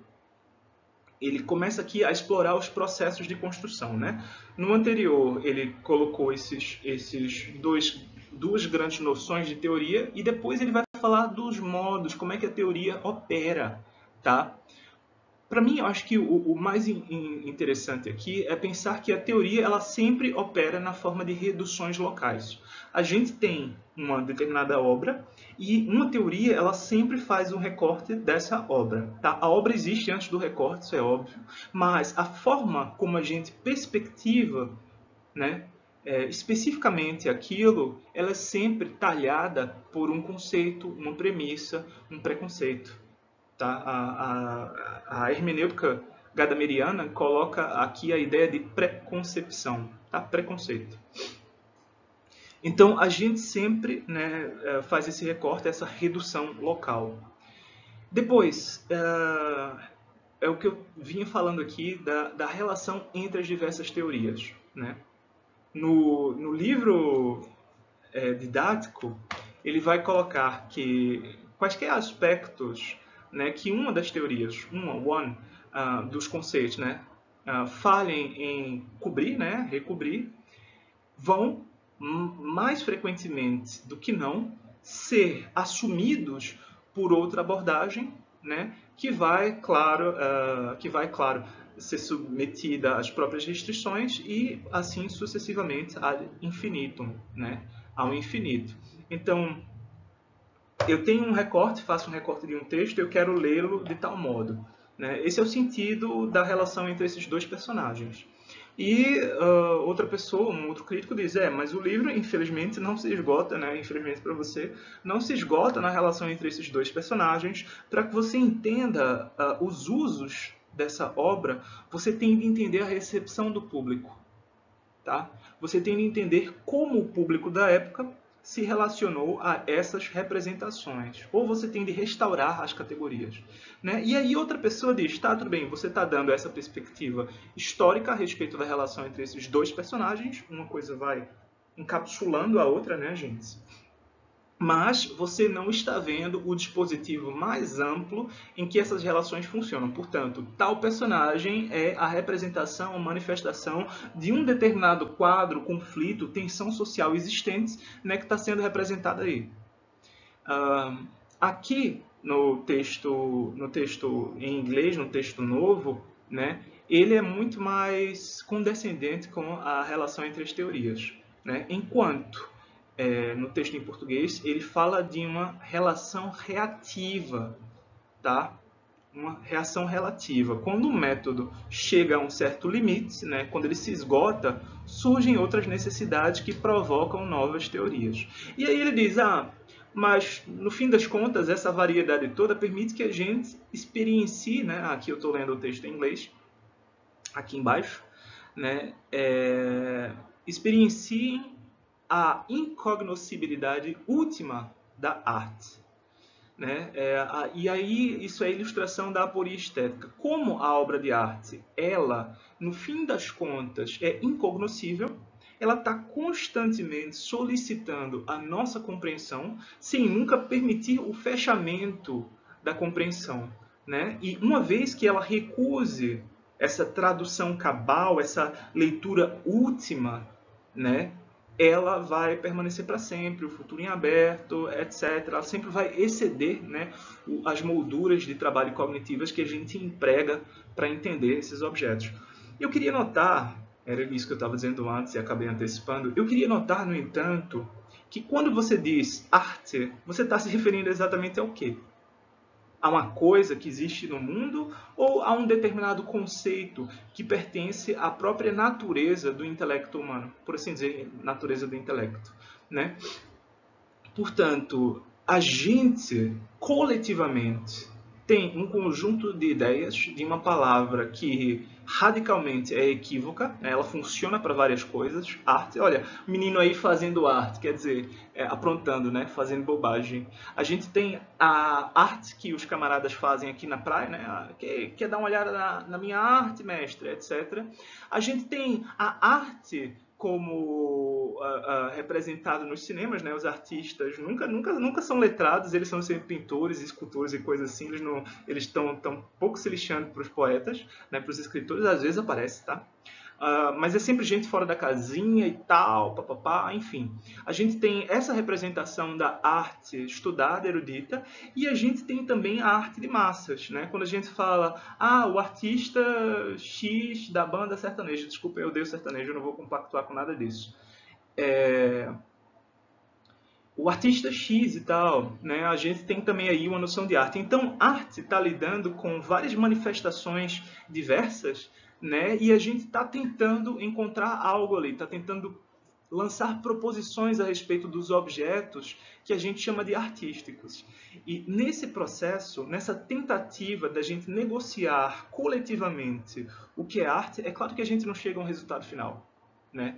ele começa aqui a explorar os processos de construção. Né? No anterior, ele colocou esses duas grandes noções de teoria e depois ele vai falar dos modos, como é que a teoria opera. Tá? Para mim, eu acho que o mais interessante aqui é pensar que a teoria ela sempre opera na forma de reduções locais. A gente tem uma determinada obra e uma teoria ela sempre faz um recorte dessa obra. Tá? A obra existe antes do recorte, isso é óbvio, mas a forma como a gente perspectiva, né, especificamente aquilo, ela é sempre talhada por um conceito, uma premissa, um preconceito. Tá? A hermenêutica gadameriana coloca aqui a ideia de preconcepção, tá? Preconceito. Então, a gente sempre, né, faz esse recorte, essa redução local. Depois, é o que eu vinha falando aqui da relação entre as diversas teorias. Né? No livro didático, ele vai colocar que quaisquer aspectos, né, que uma das teorias, dos conceitos, né, falhem em cobrir, né, recobrir, vão mais frequentemente do que não ser assumidos por outra abordagem, né, que vai, claro, ser submetida às próprias restrições e assim sucessivamente ad infinitum, né, ao infinito. Então, eu tenho um recorte, faço um recorte de um texto, eu quero lê-lo de tal modo. Né? Esse é o sentido da relação entre esses dois personagens. E outra pessoa, um outro crítico diz, mas o livro, infelizmente, não se esgota, né? Infelizmente para você, não se esgota na relação entre esses dois personagens. Para que você entenda os usos dessa obra, você tem de entender a recepção do público. Tá? Você tem de entender como o público da época se relacionou a essas representações. Ou você tem de restaurar as categorias. Né? E aí outra pessoa diz, tá, tudo bem, você está dando essa perspectiva histórica a respeito da relação entre esses dois personagens, uma coisa vai encapsulando a outra, né, gente? Mas você não está vendo o dispositivo mais amplo em que essas relações funcionam. Portanto, tal personagem é a representação, a manifestação de um determinado quadro, conflito, tensão social existente, né, que está sendo representada aí. Aqui no texto em inglês, no texto novo, né, ele é muito mais condescendente com a relação entre as teorias. Né? Enquanto no texto em português, ele fala de uma relação reativa, tá? Uma reação relativa. Quando o método chega a um certo limite, né, quando ele se esgota, surgem outras necessidades que provocam novas teorias. E aí ele diz, mas no fim das contas, essa variedade toda permite que a gente experiencie, né, aqui eu estou lendo o texto em inglês, aqui embaixo, né, experienciem a incognoscibilidade última da arte. Né? E aí isso é a ilustração da aporia estética. Como a obra de arte, ela, no fim das contas, é incognoscível, ela está constantemente solicitando a nossa compreensão, sem nunca permitir o fechamento da compreensão. Né? E uma vez que ela recuse essa tradução cabal, essa leitura última, né, ela vai permanecer para sempre, o futuro em aberto, etc. Ela sempre vai exceder, né, as molduras de trabalho cognitivas que a gente emprega para entender esses objetos. Eu queria notar, era isso que eu estava dizendo antes e acabei antecipando, eu queria notar, no entanto, que quando você diz arte, você está se referindo exatamente ao quê? A uma coisa que existe no mundo ou a um determinado conceito que pertence à própria natureza do intelecto humano, por assim dizer, natureza do intelecto, né? Portanto, a gente coletivamente tem um conjunto de ideias de uma palavra que radicalmente é equívoca, ela funciona para várias coisas. Arte, olha, o menino aí fazendo arte, quer dizer, aprontando, né, fazendo bobagem. A gente tem a arte que os camaradas fazem aqui na praia, né, quer dar uma olhada na minha arte, mestre, etc. A gente tem a arte como representado nos cinemas, né? Os artistas nunca são letrados, eles são sempre pintores, escultores e coisas assim, eles estão tão pouco se lixando para os poetas, né? Para os escritores, às vezes aparece, tá? Mas é sempre gente fora da casinha e tal, papapá, enfim. A gente tem essa representação da arte estudada, erudita, e a gente tem também a arte de massas, né? Quando a gente fala, o artista X da banda sertaneja, desculpa, eu odeio sertanejo, eu não vou compactuar com nada disso. O artista X e tal, né? A gente tem também aí uma noção de arte. Então, arte está lidando com várias manifestações diversas, né? E a gente está tentando encontrar algo ali, está tentando lançar proposições a respeito dos objetos que a gente chama de artísticos. E nesse processo, nessa tentativa da gente negociar coletivamente o que é arte, é claro que a gente não chega a um resultado final, né?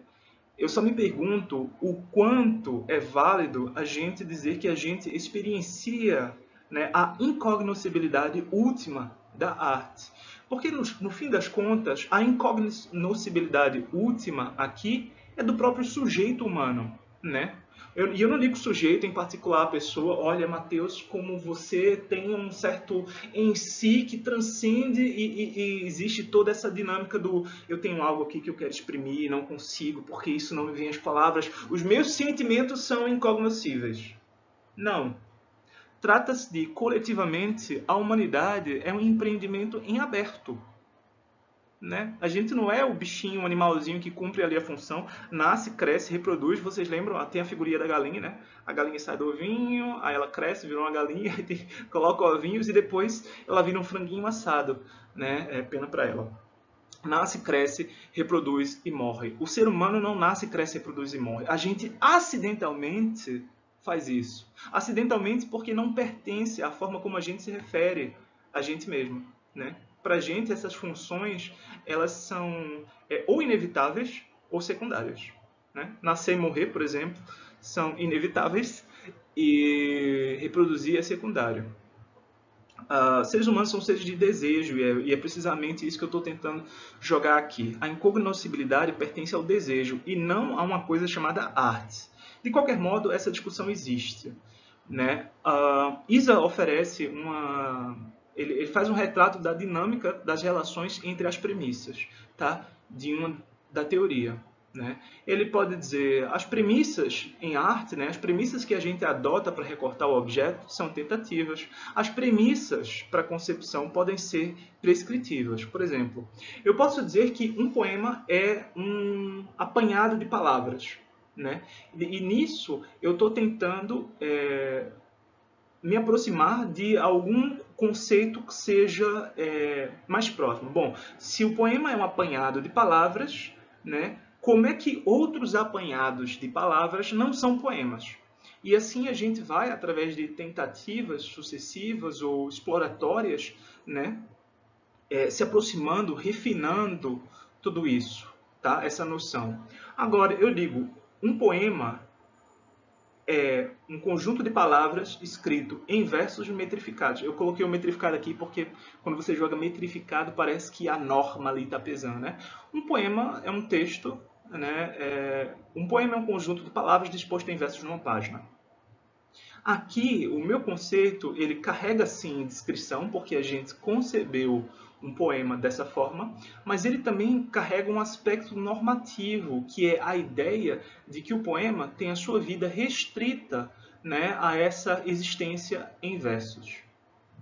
Eu só me pergunto o quanto é válido a gente dizer que a gente experiencia, né, a incognoscibilidade última da arte. Porque, no fim das contas, a incognoscibilidade última aqui é do próprio sujeito humano, né? E eu não digo sujeito em particular, a pessoa, olha, Mateus, como você tem um certo em si que transcende e existe toda essa dinâmica do eu tenho algo aqui que eu quero exprimir e não consigo, porque isso não me vem as palavras, os meus sentimentos são incognoscíveis. Não. Trata-se de, coletivamente, a humanidade é um empreendimento em aberto. Né? A gente não é o bichinho, o animalzinho que cumpre ali a função, nasce, cresce, reproduz. Vocês lembram? Tem a figurinha da galinha, né? A galinha sai do ovinho, aí ela cresce, vira uma galinha, coloca ovinhos e depois ela vira um franguinho assado, né? É pena para ela. Nasce, cresce, reproduz e morre. O ser humano não nasce, cresce, reproduz e morre. A gente acidentalmente faz isso. Acidentalmente porque não pertence à forma como a gente se refere a gente mesmo, né? Para a gente, essas funções elas são ou inevitáveis ou secundárias. Né? Nascer e morrer, por exemplo, são inevitáveis e reproduzir é secundário. Seres humanos são seres de desejo e é precisamente isso que eu estou tentando jogar aqui. A incognoscibilidade pertence ao desejo e não a uma coisa chamada arte. De qualquer modo, essa discussão existe. Né? Isa oferece ele faz um retrato da dinâmica das relações entre as premissas, tá? Da teoria. Né? Ele pode dizer as premissas em arte, né? As premissas que a gente adota para recortar o objeto são tentativas. As premissas para concepção podem ser prescritivas. Por exemplo, eu posso dizer que um poema é um apanhado de palavras. Né? E nisso eu estou tentando me aproximar de algum conceito que seja mais próximo. Bom, se o poema é um apanhado de palavras, né, como é que outros apanhados de palavras não são poemas? E assim a gente vai, através de tentativas sucessivas ou exploratórias, né, se aproximando, refinando tudo isso, tá? Essa noção. Agora, eu digo, um poema é um conjunto de palavras escrito em versos metrificados. Eu coloquei o metrificado aqui porque quando você joga metrificado parece que a norma ali está pesando, né? Um poema é um texto, né? Um poema é um conjunto de palavras disposto em versos numa página. Aqui, o meu conceito, ele carrega sim descrição, porque a gente concebeu um poema dessa forma, mas ele também carrega um aspecto normativo, que é a ideia de que o poema tem a sua vida restrita, né, a essa existência em versos.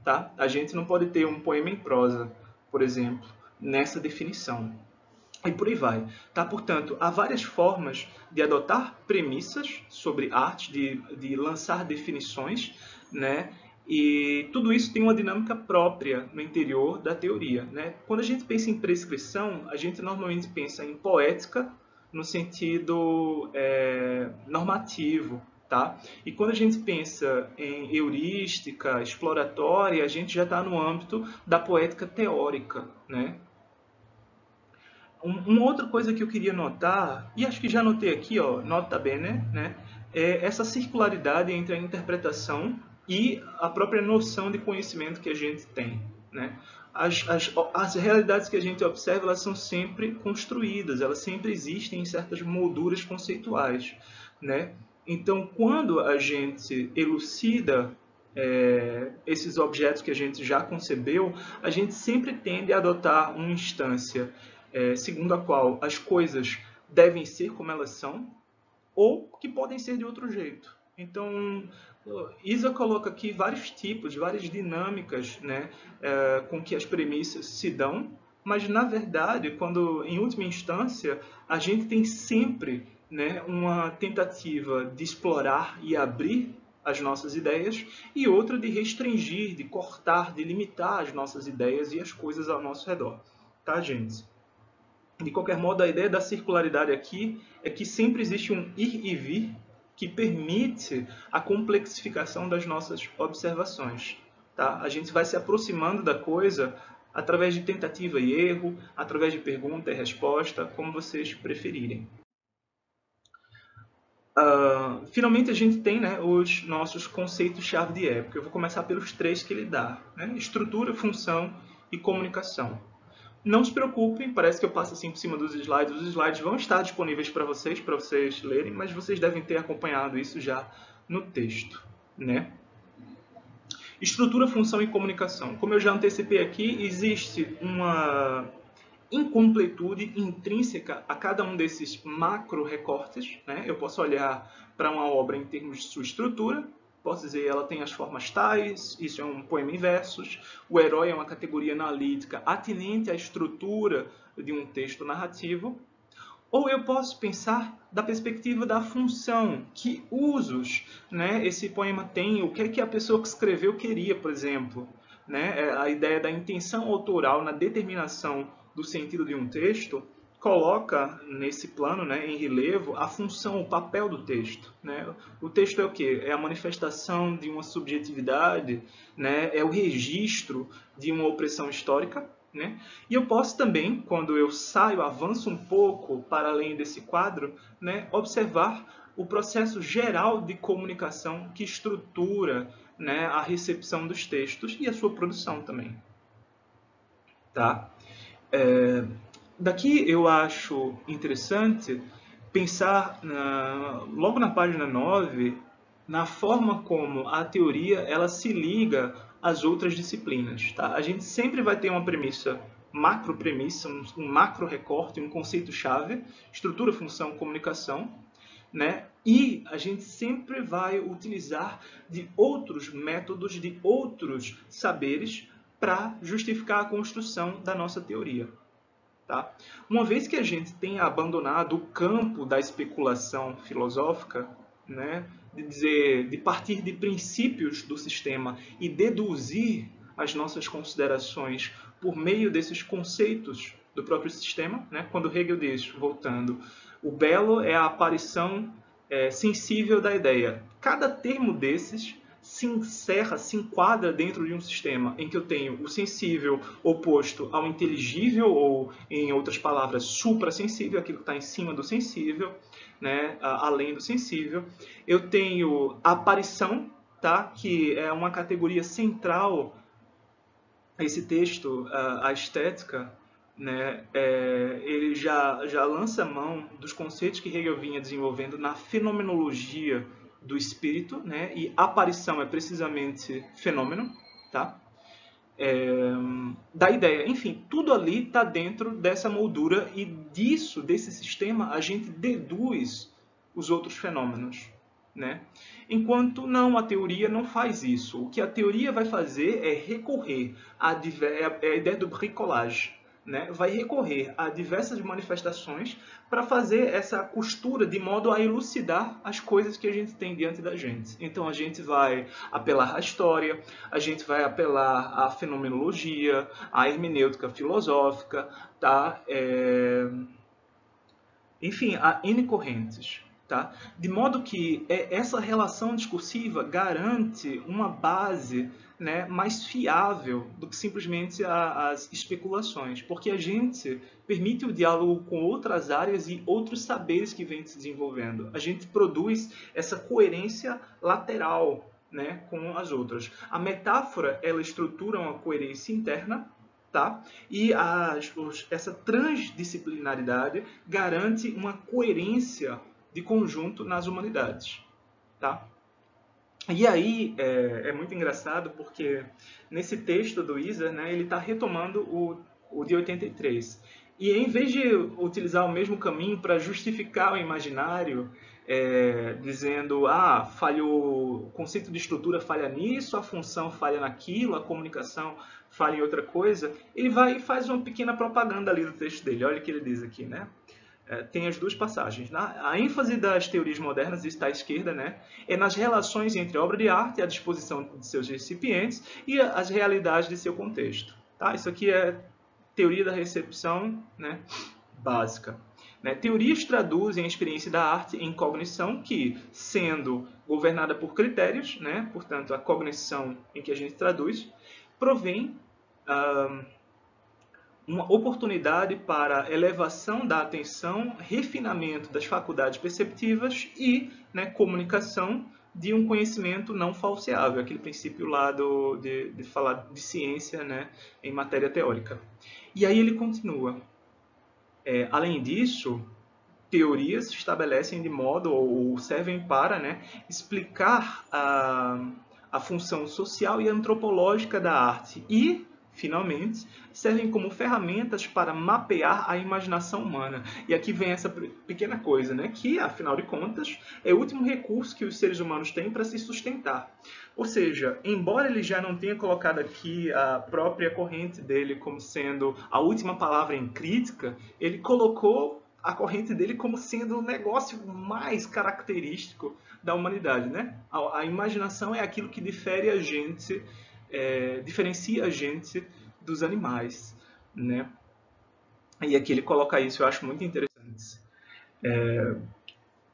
Tá? A gente não pode ter um poema em prosa, por exemplo, nessa definição. E por aí vai. Tá? Portanto, há várias formas de adotar premissas sobre arte, de lançar definições, né? E tudo isso tem uma dinâmica própria no interior da teoria. Né? Quando a gente pensa em prescrição, a gente normalmente pensa em poética no sentido normativo. Tá? E quando a gente pensa em heurística, exploratória, a gente já está no âmbito da poética teórica. Né? Uma outra coisa que eu queria notar, e acho que já notei aqui, ó, nota bene, né, é essa circularidade entre a interpretação e a própria noção de conhecimento que a gente tem. Né? As realidades que a gente observa, elas são sempre construídas, elas sempre existem em certas molduras conceituais. Né? Então, quando a gente elucida esses objetos que a gente já concebeu, a gente sempre tende a adotar uma instância segundo a qual as coisas devem ser como elas são ou que podem ser de outro jeito. Então, Isa coloca aqui vários tipos, várias dinâmicas, né, com que as premissas se dão, mas na verdade, quando em última instância, a gente tem sempre, né, uma tentativa de explorar e abrir as nossas ideias e outra de restringir, de cortar, de limitar as nossas ideias e as coisas ao nosso redor. Tá, gente? De qualquer modo, a ideia da circularidade aqui é que sempre existe um ir e vir que permite a complexificação das nossas observações. Tá? A gente vai se aproximando da coisa através de tentativa e erro, através de pergunta e resposta, como vocês preferirem. Finalmente, a gente tem, né, os nossos conceitos-chave de época. Eu vou começar pelos três que ele dá, né? Estrutura, função e comunicação. Não se preocupem, parece que eu passo assim por cima dos slides. Os slides vão estar disponíveis para vocês lerem, mas vocês devem ter acompanhado isso já no texto, né? Estrutura, função e comunicação. Como eu já antecipei aqui, existe uma incompletude intrínseca a cada um desses macro recortes, né? Eu posso olhar para uma obra em termos de sua estrutura, posso dizer ela tem as formas tais, isso é um poema em versos, o herói é uma categoria analítica atinente à estrutura de um texto narrativo, ou eu posso pensar da perspectiva da função, que usos, né, esse poema tem, o que é que a pessoa que escreveu queria, por exemplo. Né? A ideia da intenção autoral na determinação do sentido de um texto coloca nesse plano, né, em relevo, a função, o papel do texto. Né? O texto é o quê? É a manifestação de uma subjetividade, né? É o registro de uma opressão histórica. Né? E eu posso também, quando eu saio, avanço um pouco para além desse quadro, né, observar o processo geral de comunicação que estrutura, né, a recepção dos textos e a sua produção também. Tá? Daqui eu acho interessante pensar, logo na página 9, na forma como a teoria ela se liga às outras disciplinas. Tá? A gente sempre vai ter uma premissa, macro premissa, um macro recorte, um conceito-chave, estrutura, função, comunicação, né? E a gente sempre vai utilizar de outros métodos, de outros saberes para justificar a construção da nossa teoria. Tá? Uma vez que a gente tenha abandonado o campo da especulação filosófica, né, de partir de princípios do sistema e deduzir as nossas considerações por meio desses conceitos do próprio sistema, né, quando Hegel diz, voltando, o belo é a aparição sensível da ideia. Cada termo desses se encerra, se enquadra dentro de um sistema em que eu tenho o sensível oposto ao inteligível, ou, em outras palavras, suprassensível, aquilo que está em cima do sensível, né, além do sensível. Eu tenho a aparição, tá, que é uma categoria central a esse texto, a estética, né, ele já lança mão dos conceitos que Hegel vinha desenvolvendo na fenomenologia do espírito, né, e aparição é precisamente fenômeno, tá? Da ideia. Enfim, tudo ali está dentro dessa moldura e desse sistema, a gente deduz os outros fenômenos. Né? Enquanto não, a teoria não faz isso. O que a teoria vai fazer é recorrer a ideia do bricolage. Né? Vai recorrer a diversas manifestações para fazer essa costura de modo a elucidar as coisas que a gente tem diante da gente. Então a gente vai apelar à história, a gente vai apelar à fenomenologia, à hermenêutica filosófica, tá? Enfim, a N correntes. Tá? De modo que essa relação discursiva garante uma base, né, mais fiável do que simplesmente as especulações, porque a gente permite o diálogo com outras áreas e outros saberes que vêm se desenvolvendo. A gente produz essa coerência lateral, né, com as outras. A metáfora ela estrutura uma coerência interna. Tá? E essa transdisciplinaridade garante uma coerência de conjunto nas humanidades. Tá? E aí é muito engraçado porque nesse texto do Iser, né, ele está retomando o de 83. E em vez de utilizar o mesmo caminho para justificar o imaginário, dizendo, falhou, o conceito de estrutura falha nisso, a função falha naquilo, a comunicação falha em outra coisa, ele vai e faz uma pequena propaganda ali do texto dele. Olha o que ele diz aqui, né? Tem as duas passagens. A ênfase das teorias modernas, está à esquerda, né, é nas relações entre a obra de arte, a disposição de seus recipientes e as realidades de seu contexto. Tá? Isso aqui é teoria da recepção, né, básica. Né? Teorias traduzem a experiência da arte em cognição que, sendo governada por critérios, né? Portanto, a cognição em que a gente traduz, provém uma oportunidade para elevação da atenção, refinamento das faculdades perceptivas e, né, comunicação de um conhecimento não falseável, aquele princípio lá de falar de ciência, né, em matéria teórica. E aí ele continua. Além disso, teorias se estabelecem de modo, ou servem para, né, explicar a função social e antropológica da arte e, finalmente, servem como ferramentas para mapear a imaginação humana. E aqui vem essa pequena coisa, né, que, afinal de contas, é o último recurso que os seres humanos têm para se sustentar. Ou seja, embora ele já não tenha colocado aqui a própria corrente dele como sendo a última palavra em crítica, ele colocou a corrente dele como sendo o negócio mais característico da humanidade, né? A imaginação é aquilo que difere a gente, diferencia a gente dos animais, né? E aqui ele coloca isso, eu acho muito interessante.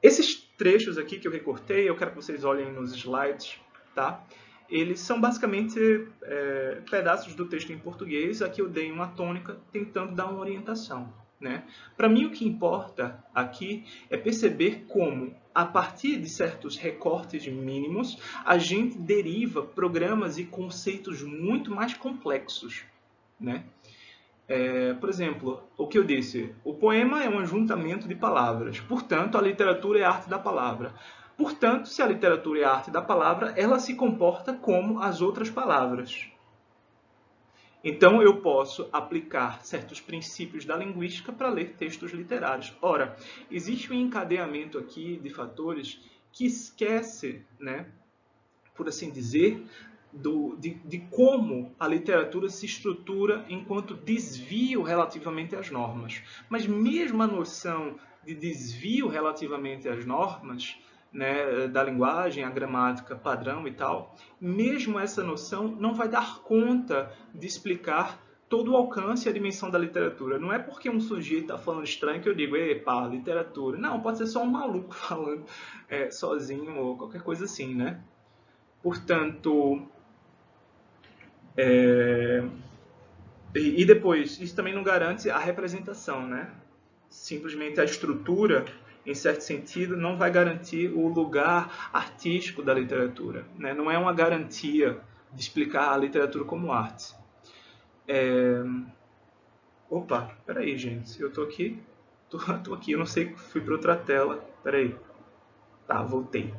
Esses trechos aqui que eu recortei, eu quero que vocês olhem nos slides, tá? Eles são basicamente pedaços do texto em português, aqui eu dei uma tônica tentando dar uma orientação. Né? Para mim, o que importa aqui é perceber como, a partir de certos recortes mínimos, a gente deriva programas e conceitos muito mais complexos. Né? Por exemplo, o que eu disse, o poema é um ajuntamento de palavras, portanto, a literatura é a arte da palavra. Portanto, se a literatura é a arte da palavra, ela se comporta como as outras palavras. Então, eu posso aplicar certos princípios da linguística para ler textos literários. Ora, existe um encadeamento aqui de fatores que esquece, né, por assim dizer, de como a literatura se estrutura enquanto desvio relativamente às normas. Mas mesmo a noção de desvio relativamente às normas, né, da linguagem, a gramática padrão e tal, mesmo essa noção não vai dar conta de explicar todo o alcance e a dimensão da literatura. Não é porque um sujeito está falando estranho que eu digo, epa, literatura. Não, pode ser só um maluco falando sozinho ou qualquer coisa assim, né? Portanto, e depois, isso também não garante a representação, né? Simplesmente a estrutura, em certo sentido, não vai garantir o lugar artístico da literatura. Né? Não é uma garantia de explicar a literatura como arte. Opa, peraí, gente. Eu tô aqui. Tô aqui, eu não sei, fui para outra tela. Peraí. Tá, voltei.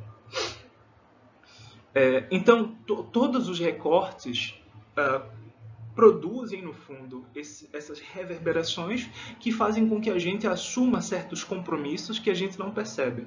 Então, todos os recortes produzem, no fundo, essas reverberações que fazem com que a gente assuma certos compromissos que a gente não percebe.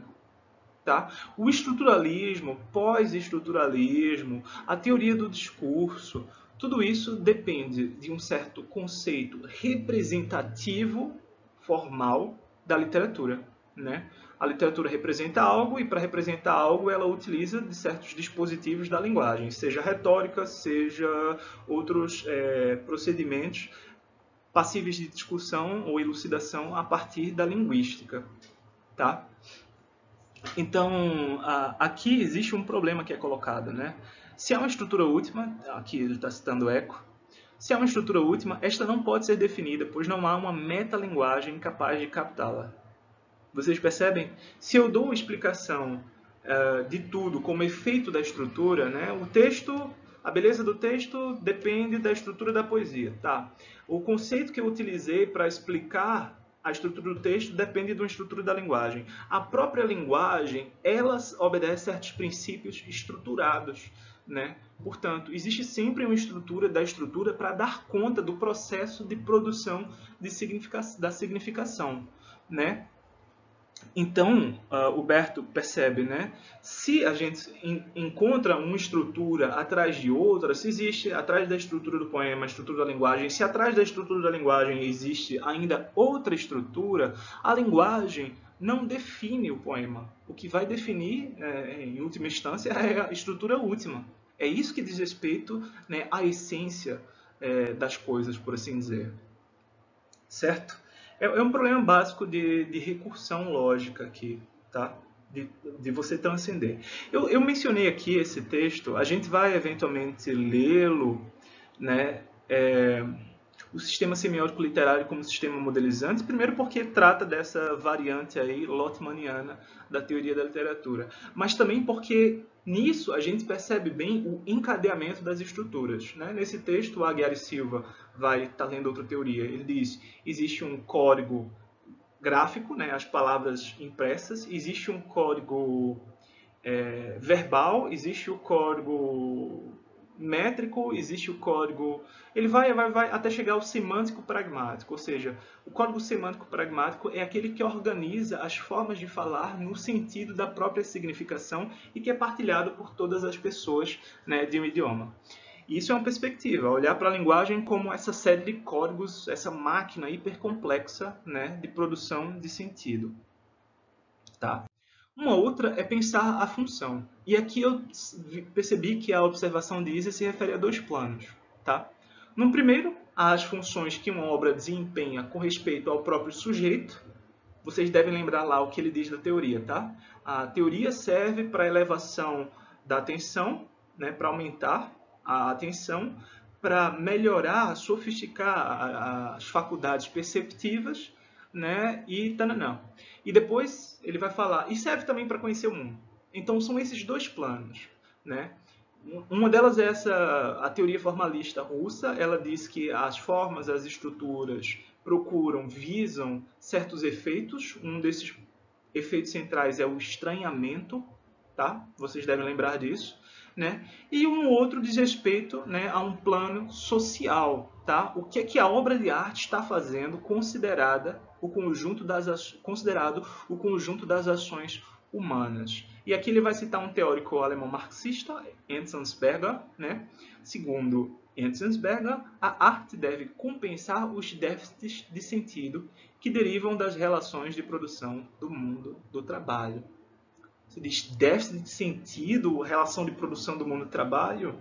Tá? O estruturalismo, pós-estruturalismo, a teoria do discurso, tudo isso depende de um certo conceito representativo, formal, da literatura. Né? A literatura representa algo e, para representar algo, ela utiliza de certos dispositivos da linguagem, seja retórica, seja outros procedimentos passíveis de discussão ou elucidação a partir da linguística. Tá? Então, aqui existe um problema que é colocado. Né? Se é uma estrutura última, aqui ele está citando Eco, se é uma estrutura última, esta não pode ser definida, pois não há uma metalinguagem capaz de captá-la. Vocês percebem? Se eu dou uma explicação de tudo como efeito da estrutura, né, o texto, a beleza do texto depende da estrutura da poesia. Tá? O conceito que eu utilizei para explicar a estrutura do texto depende de uma estrutura da linguagem. A própria linguagem, ela obedece a certos princípios estruturados. Né? Portanto, existe sempre uma estrutura da estrutura para dar conta do processo de produção da significação. Né? Então, o Berto percebe, né? Se a gente encontra uma estrutura atrás de outra, se existe atrás da estrutura do poema a estrutura da linguagem, se atrás da estrutura da linguagem existe ainda outra estrutura, a linguagem não define o poema. O que vai definir, em última instância, é a estrutura última. É isso que diz respeito, né, à essência das coisas, por assim dizer. Certo? É um problema básico de recursão lógica aqui, tá? De você transcender. Eu mencionei aqui esse texto, a gente vai eventualmente lê-lo, né? O sistema semiótico literário como sistema modelizante, primeiro porque trata dessa variante aí lotmaniana da teoria da literatura, mas também porque nisso a gente percebe bem o encadeamento das estruturas. Né? Nesse texto, o Aguiar e Silva vai estar lendo outra teoria. Ele diz: existe um código gráfico, né, as palavras impressas, existe um código verbal, existe o código métrico, existe o código... Ele vai até chegar ao semântico pragmático, ou seja, o código semântico pragmático é aquele que organiza as formas de falar no sentido da própria significação e que é partilhado por todas as pessoas, né, de um idioma. E isso é uma perspectiva, olhar para a linguagem como essa série de códigos, essa máquina hipercomplexa, né, de produção de sentido. Tá? Uma outra é pensar a função. E aqui eu percebi que a observação de Isa se refere a dois planos. Tá? No primeiro, as funções que uma obra desempenha com respeito ao próprio sujeito. Vocês devem lembrar lá o que ele diz da teoria. Tá? A teoria serve para a elevação da atenção, né, para aumentar a atenção, para melhorar, sofisticar as faculdades perceptivas, né, e tananã. E depois ele vai falar, e serve também para conhecer o mundo. Então são esses dois planos, né? Uma delas é a teoria formalista russa. Ela diz que as formas, as estruturas procuram, visam certos efeitos. Um desses efeitos centrais é o estranhamento, tá? Vocês devem lembrar disso, né? E um outro diz respeito, né, a um plano social, tá? O que é que a obra de arte está fazendo considerado o conjunto das ações humanas. E aqui ele vai citar um teórico alemão marxista, Enzensberger, né? Segundo Enzensberger, a arte deve compensar os déficits de sentido que derivam das relações de produção do mundo do trabalho. Você diz déficit de sentido, relação de produção do mundo do trabalho?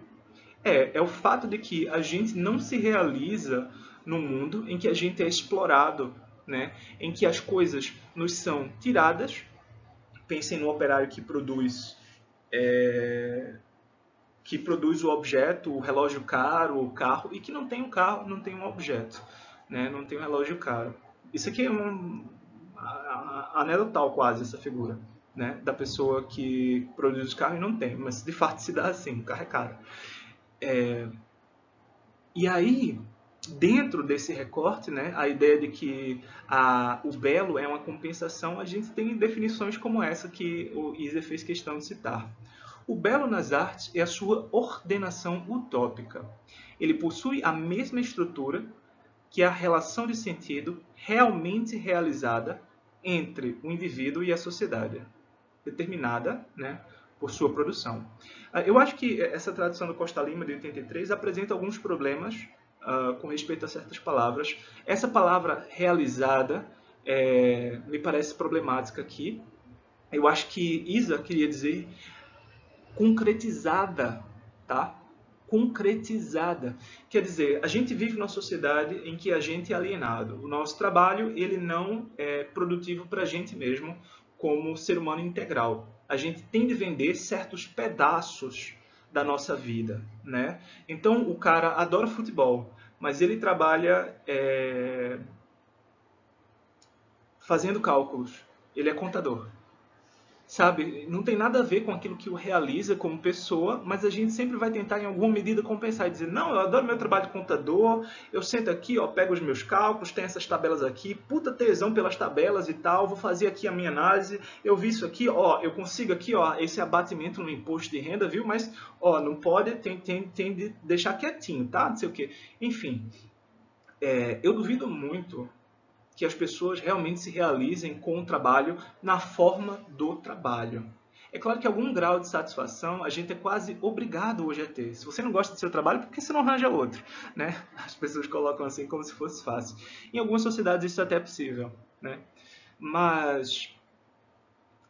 É o fato de que a gente não se realiza no mundo em que a gente é explorado, né? Em que as coisas nos são tiradas. Pensem no operário que produz o objeto, o relógio caro, o carro, e que não tem um carro, não tem um objeto, né? Não tem um relógio caro. Isso aqui é anedotal quase, essa figura, né? Da pessoa que produz o carro e não tem, mas de fato se dá assim, o carro é caro. E aí, dentro desse recorte, né, a ideia de que o belo é uma compensação, a gente tem definições como essa que o Isa fez questão de citar. O belo nas artes é a sua ordenação utópica. Ele possui a mesma estrutura que a relação de sentido realmente realizada entre o indivíduo e a sociedade, determinada, né, por sua produção. Eu acho que essa tradução do Costa Lima, de 83, apresenta alguns problemas com respeito a certas palavras. Essa palavra realizada me parece problemática aqui. Eu acho que Isa queria dizer concretizada, tá? Concretizada. Quer dizer, a gente vive numa sociedade em que a gente é alienado. O nosso trabalho, ele não é produtivo para a gente mesmo como ser humano integral. A gente tem de vender certos pedaços da nossa vida, né? Então, o cara adora futebol, mas ele trabalha fazendo cálculos. Ele é contador. Sabe, não tem nada a ver com aquilo que o realiza como pessoa, mas a gente sempre vai tentar em alguma medida compensar e dizer, não, eu adoro meu trabalho de contador, eu sento aqui, ó, pego os meus cálculos, tem essas tabelas aqui, puta tesão pelas tabelas e tal, vou fazer aqui a minha análise, eu vi isso aqui, ó, eu consigo aqui, ó, esse abatimento no imposto de renda, viu? Mas, ó, não pode, tem de deixar quietinho, tá? Não sei o quê. Enfim, eu duvido muito que as pessoas realmente se realizem com o trabalho na forma do trabalho. É claro que algum grau de satisfação a gente é quase obrigado hoje a ter. Se você não gosta do seu trabalho, por que você não arranja outro? Né? As pessoas colocam assim como se fosse fácil. Em algumas sociedades isso até é possível. Né? Mas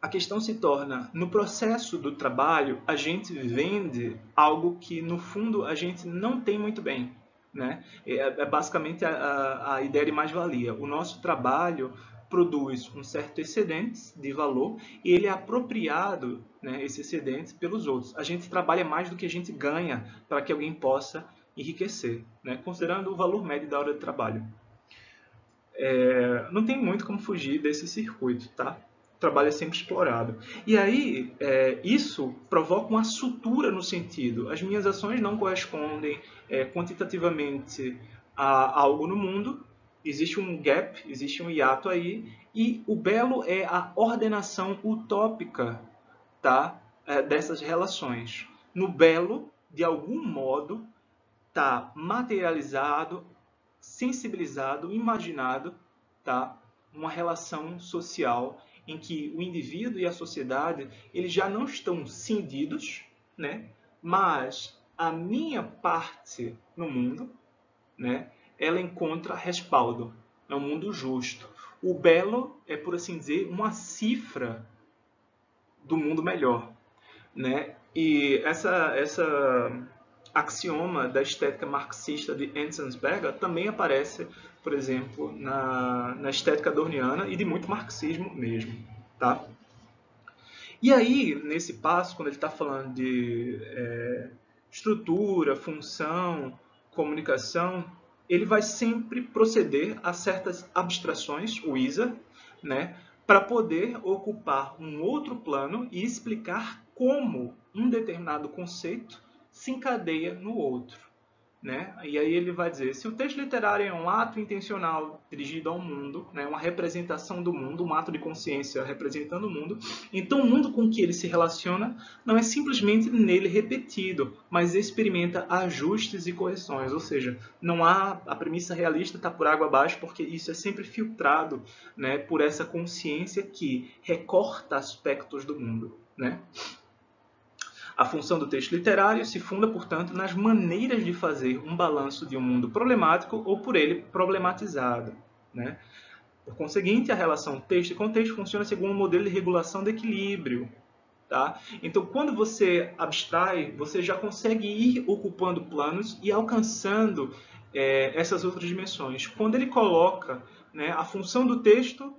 a questão se torna, no processo do trabalho, a gente vende algo que no fundo a gente não tem muito bem. né? É basicamente a ideia de mais-valia. O nosso trabalho produz um certo excedente de valor e ele é apropriado, né, esse excedente pelos outros. A gente trabalha mais do que a gente ganha para que alguém possa enriquecer, né, considerando o valor médio da hora de trabalho. Não tem muito como fugir desse circuito, tá? O trabalho é sempre explorado. E aí, isso provoca uma sutura no sentido. As minhas ações não correspondem quantitativamente a algo no mundo, existe um gap, existe um hiato aí, e o belo é a ordenação utópica, tá? Dessas relações. No belo, de algum modo, está materializado, sensibilizado, imaginado, tá? Uma relação social em que o indivíduo e a sociedade eles já não estão cindidos, né? Mas a minha parte no mundo, né? Ela encontra respaldo. É um mundo justo. O belo é, por assim dizer, uma cifra do mundo melhor, né? E essa axioma da estética marxista de Enzensberger também aparece, por exemplo, na estética adorniana e de muito marxismo mesmo, tá? E aí, nesse passo, quando ele está falando de estrutura, função, comunicação, ele vai sempre proceder a certas abstrações, o ISA, né, para poder ocupar um outro plano e explicar como um determinado conceito se encadeia no outro. Né? E aí ele vai dizer, se o texto literário é um ato intencional dirigido ao mundo, né, uma representação do mundo, um ato de consciência representando o mundo, então o mundo com que ele se relaciona não é simplesmente nele repetido, mas experimenta ajustes e correções, ou seja, não há a premissa realista está por água abaixo, porque isso é sempre filtrado, né, por essa consciência que recorta aspectos do mundo, né? A função do texto literário se funda, portanto, nas maneiras de fazer um balanço de um mundo problemático ou por ele problematizado, né? Por conseguinte, a relação texto e contexto funciona segundo um modelo de regulação de equilíbrio. Tá? Então, quando você abstrai, você já consegue ir ocupando planos e alcançando essas outras dimensões. Quando ele coloca, né, a função do texto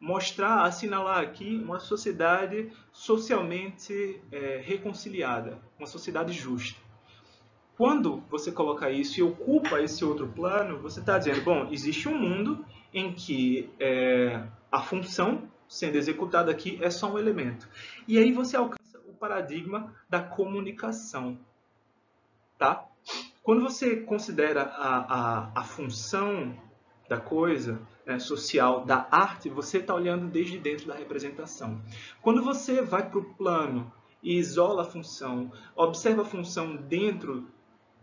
mostrar, assinalar aqui uma sociedade socialmente reconciliada, uma sociedade justa. Quando você coloca isso e ocupa esse outro plano, você está dizendo, bom, existe um mundo em que a função sendo executada aqui é só um elemento. E aí você alcança o paradigma da comunicação. Tá? Quando você considera a função da coisa, né, social, da arte, você está olhando desde dentro da representação. Quando você vai para o plano e isola a função, observa a função dentro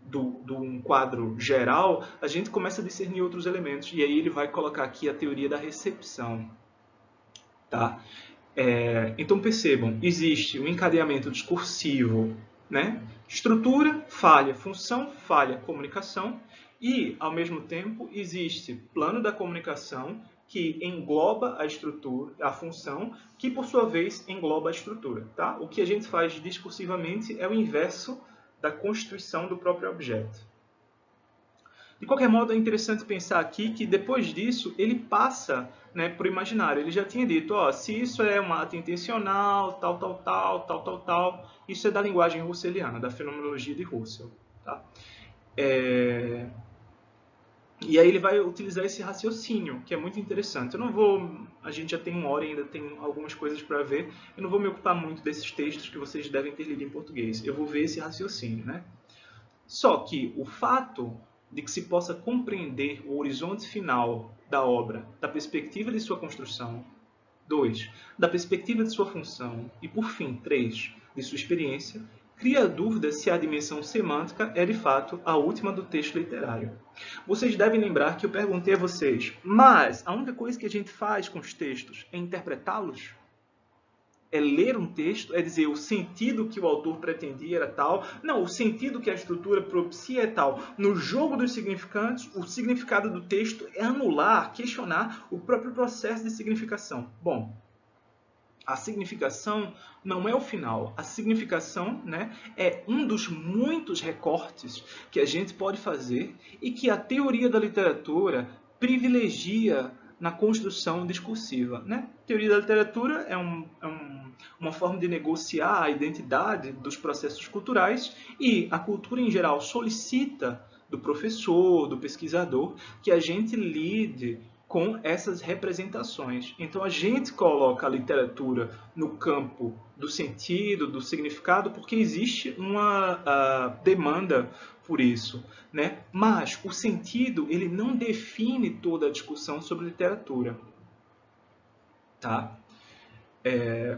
de um quadro geral, a gente começa a discernir outros elementos. E aí ele vai colocar aqui a teoria da recepção. Tá? Então percebam, existe um encadeamento discursivo, né? Estrutura, falha, função, falha, comunicação, e, ao mesmo tempo, existe plano da comunicação que engloba a estrutura, a função, que, por sua vez, engloba a estrutura. Tá? O que a gente faz discursivamente é o inverso da constituição do próprio objeto. De qualquer modo, é interessante pensar aqui que, depois disso, ele passa, né, para o imaginário. Ele já tinha dito, ó, se isso é um ato intencional, tal, isso é da linguagem russeliana, da fenomenologia de Russell. Tá? E aí ele vai utilizar esse raciocínio, que é muito interessante. Eu não vou... A gente já tem uma hora e ainda tem algumas coisas para ver. Eu não vou me ocupar muito desses textos que vocês devem ter lido em português. Eu vou ver esse raciocínio, né? Só que o fato de que se possa compreender o horizonte final da obra da perspectiva de sua construção, 2, da perspectiva de sua função e, por fim, 3, de sua experiência, cria a dúvida se a dimensão semântica é, de fato, a última do texto literário. Vocês devem lembrar que eu perguntei a vocês, mas a única coisa que a gente faz com os textos é interpretá-los? É ler um texto, é dizer o sentido que o autor pretendia era tal. Não, o sentido que a estrutura propicia é tal. No jogo dos significantes, o significado do texto é anular, questionar o próprio processo de significação. Bom, A significação não é o final. A significação, né, é um dos muitos recortes que a gente pode fazer e que a teoria da literatura privilegia na construção discursiva, né? A teoria da literatura é uma forma de negociar a identidade dos processos culturais e a cultura em geral solicita do professor, do pesquisador, que a gente lide com essas representações. Então a gente coloca a literatura no campo do sentido, do significado, porque existe uma demanda por isso, né? Mas o sentido, ele não define toda a discussão sobre literatura, tá?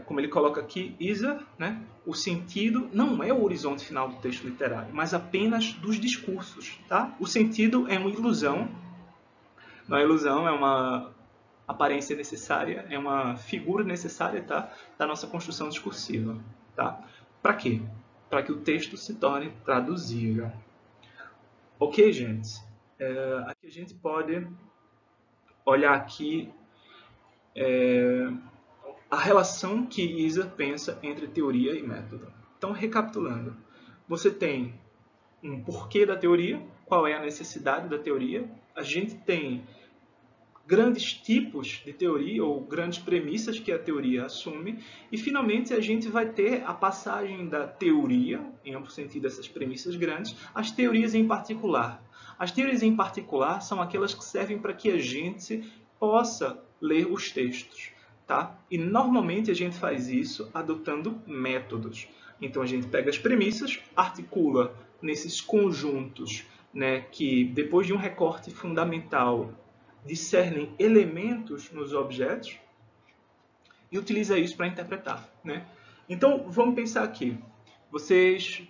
Como ele coloca aqui, Isa, né? O sentido não é o horizonte final do texto literário, mas apenas dos discursos, tá? O sentido é uma ilusão. Não é ilusão, é uma aparência necessária, é uma figura necessária, tá, da nossa construção discursiva. Tá? Para quê? Para que o texto se torne traduzível. Ok, gente? Aqui a gente pode olhar aqui a relação que Isa pensa entre teoria e método. Então, recapitulando, você tem um porquê da teoria, qual é a necessidade da teoria, a gente tem grandes tipos de teoria ou grandes premissas que a teoria assume e finalmente a gente vai ter a passagem da teoria, em amplo sentido essas premissas grandes, às teorias em particular. As teorias em particular são aquelas que servem para que a gente possa ler os textos, tá? E normalmente a gente faz isso adotando métodos. Então a gente pega as premissas, articula nesses conjuntos, né, que depois de um recorte fundamental discernem elementos nos objetos e utiliza isso para interpretar, né? Então, vamos pensar aqui. Vocês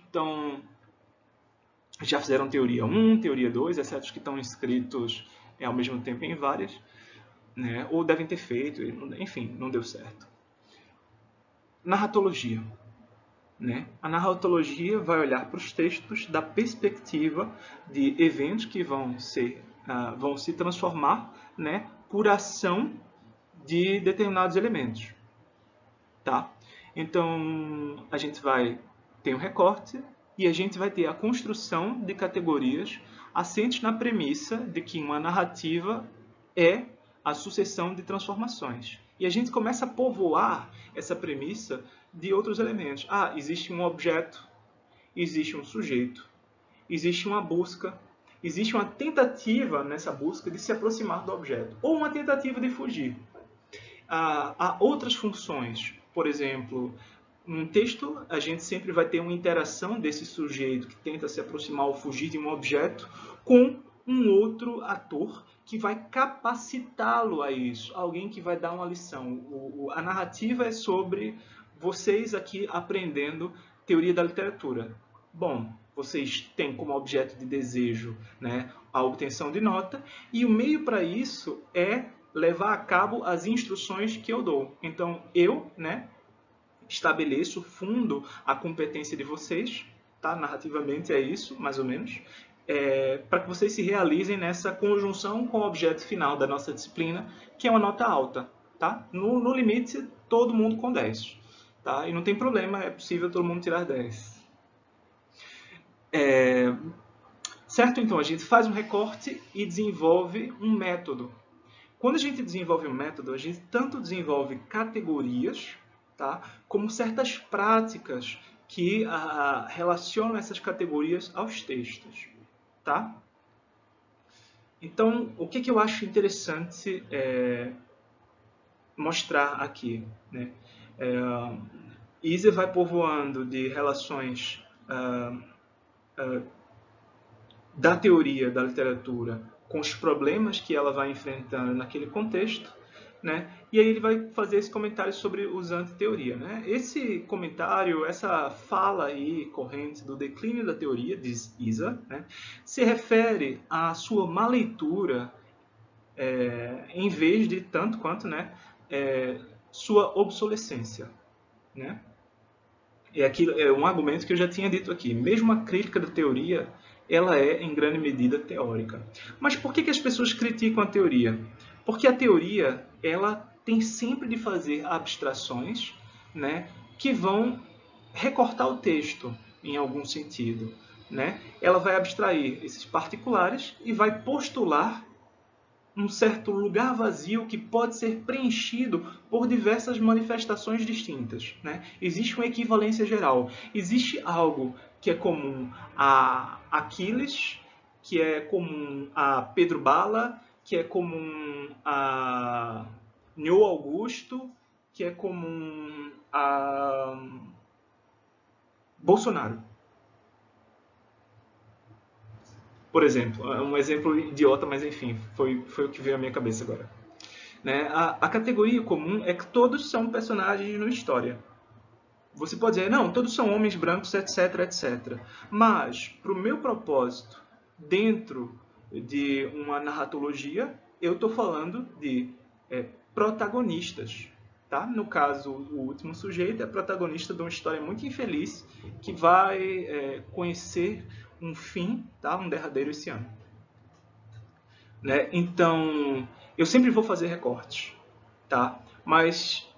já fizeram teoria 1, teoria 2, exceto os que estão inscritos ao mesmo tempo em várias, né? Ou devem ter feito, enfim, não deu certo. Narratologia. Né? A narratologia vai olhar para os textos da perspectiva de eventos que vão se transformar, né, por ação de determinados elementos. Tá? Então, a gente vai ter um recorte e a gente vai ter a construção de categorias assentes na premissa de que uma narrativa é a sucessão de transformações. E a gente começa a povoar essa premissa de outros elementos. Ah, existe um objeto, existe um sujeito, existe uma busca, existe uma tentativa nessa busca de se aproximar do objeto, ou uma tentativa de fugir. Há outras funções, por exemplo, num texto a gente sempre vai ter uma interação desse sujeito que tenta se aproximar ou fugir de um objeto com um outro ator que vai capacitá-lo a isso, alguém que vai dar uma lição. A narrativa é sobre vocês aqui aprendendo teoria da literatura. Bom, vocês têm como objeto de desejo, né, a obtenção de nota, e o meio para isso é levar a cabo as instruções que eu dou. Então, eu, né, estabeleço, fundo a competência de vocês, tá? Narrativamente é isso, mais ou menos, para que vocês se realizem nessa conjunção com o objeto final da nossa disciplina, que é uma nota alta. Tá? No limite, todo mundo com 10. Tá? E não tem problema, é possível todo mundo tirar 10. Certo? Então, a gente faz um recorte e desenvolve um método. Quando a gente desenvolve um método, a gente tanto desenvolve categorias, tá? Como certas práticas que relacionam essas categorias aos textos. Tá? Então, o que eu acho interessante mostrar aqui, né? Isa vai povoando de relações da teoria da literatura com os problemas que ela vai enfrentando naquele contexto, né? E aí ele vai fazer esse comentário sobre os antiteoria, né? Esse comentário, essa fala aí corrente do declínio da teoria, diz Isa, né, se refere à sua má leitura, em vez de tanto quanto, né, sua obsolescência, né? É um argumento que eu já tinha dito aqui. Mesmo a crítica da teoria, ela é em grande medida teórica. Mas por que as pessoas criticam a teoria? Porque a teoria, ela tem sempre de fazer abstrações, né, que vão recortar o texto em algum sentido, né? Ela vai abstrair esses particulares e vai postular um certo lugar vazio que pode ser preenchido por diversas manifestações distintas, né? Existe uma equivalência geral. Existe algo que é comum a Aquiles, que é comum a Pedro Bala, que é comum a Neo Augusto, que é comum a Bolsonaro. Por exemplo, um exemplo idiota, mas enfim, foi o que veio à minha cabeça agora. Né? A categoria comum é que todos são personagens na história. Você pode dizer, não, todos são homens brancos, etc, etc. Mas, para o meu propósito, dentro de uma narratologia, eu estou falando de protagonistas. Tá? No caso, o último sujeito é protagonista de uma história muito infeliz que vai conhecer um fim, tá? Um derradeiro esse ano. Né? Então, eu sempre vou fazer recortes. Tá? Mas,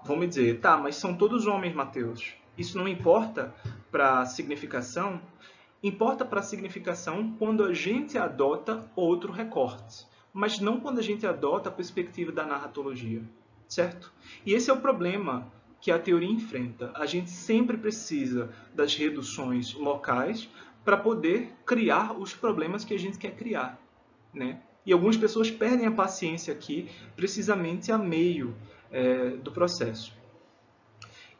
vão me dizer, tá, mas são todos homens, Mateus. Isso não importa para a significação? Importa para a significação quando a gente adota outro recorte, mas não quando a gente adota a perspectiva da narratologia, certo? E esse é o problema que a teoria enfrenta. A gente sempre precisa das reduções locais para poder criar os problemas que a gente quer criar, né? E algumas pessoas perdem a paciência aqui, precisamente a meio do processo.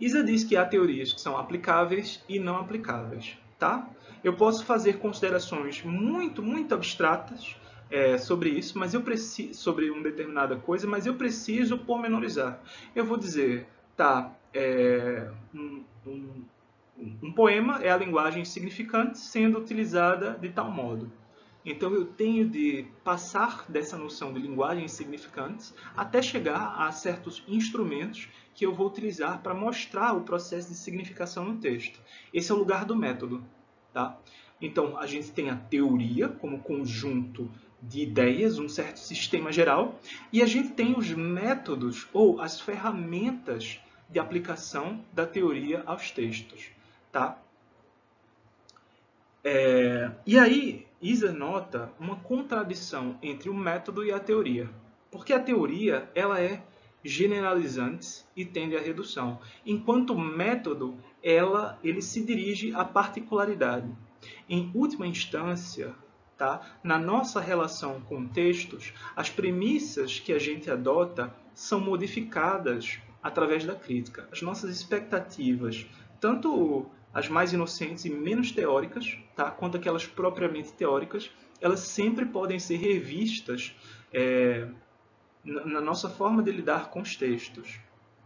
Isa diz que há teorias que são aplicáveis e não aplicáveis. Tá? Eu posso fazer considerações muito abstratas sobre isso, mas eu preciso, sobre uma determinada coisa, mas eu preciso pormenorizar. Eu vou dizer, tá, um poema é a linguagem significante sendo utilizada de tal modo. Então eu tenho de passar dessa noção de linguagens significantes até chegar a certos instrumentos que eu vou utilizar para mostrar o processo de significação no texto. Esse é o lugar do método. Tá? Então a gente tem a teoria como conjunto de ideias, um certo sistema geral, e a gente tem os métodos ou as ferramentas de aplicação da teoria aos textos. Tá? E aí, Isa nota uma contradição entre o método e a teoria. Porque a teoria ela é generalizante e tende à redução, enquanto o método ele se dirige à particularidade. Em última instância, tá, na nossa relação com textos, as premissas que a gente adota são modificadas através da crítica. As nossas expectativas, tanto as mais inocentes e menos teóricas, tá? Quanto aquelas propriamente teóricas, elas sempre podem ser revistas na nossa forma de lidar com os textos.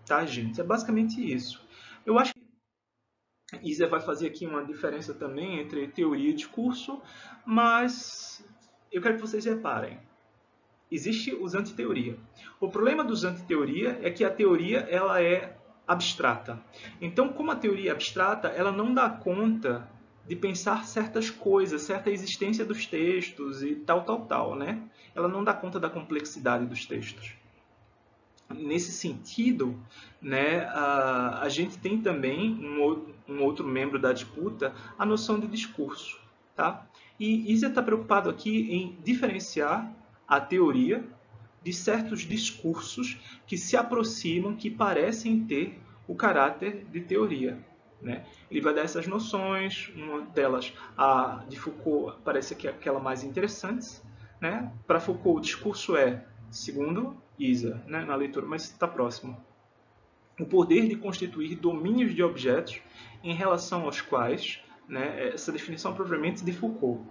Tá, gente? É basicamente isso. Eu acho que Isa vai fazer aqui uma diferença também entre teoria e discurso, mas eu quero que vocês reparem. Existe os antiteoria. O problema dos antiteoria é que a teoria ela é abstrata. Então, como a teoria é abstrata, ela não dá conta de pensar certas coisas, certa existência dos textos e tal, né? Ela não dá conta da complexidade dos textos. Nesse sentido, né, a gente tem também um outro membro da disputa, a noção de discurso. Tá? E Isa está preocupado aqui em diferenciar a teoria de certos discursos que se aproximam, que parecem ter o caráter de teoria. Né? Ele vai dar essas noções, uma delas, a de Foucault, parece que é aquela mais interessante. Né? Para Foucault, o discurso é, segundo Isa, né, na leitura, mas está próximo, o poder de constituir domínios de objetos em relação aos quais, né, essa definição propriamente de Foucault,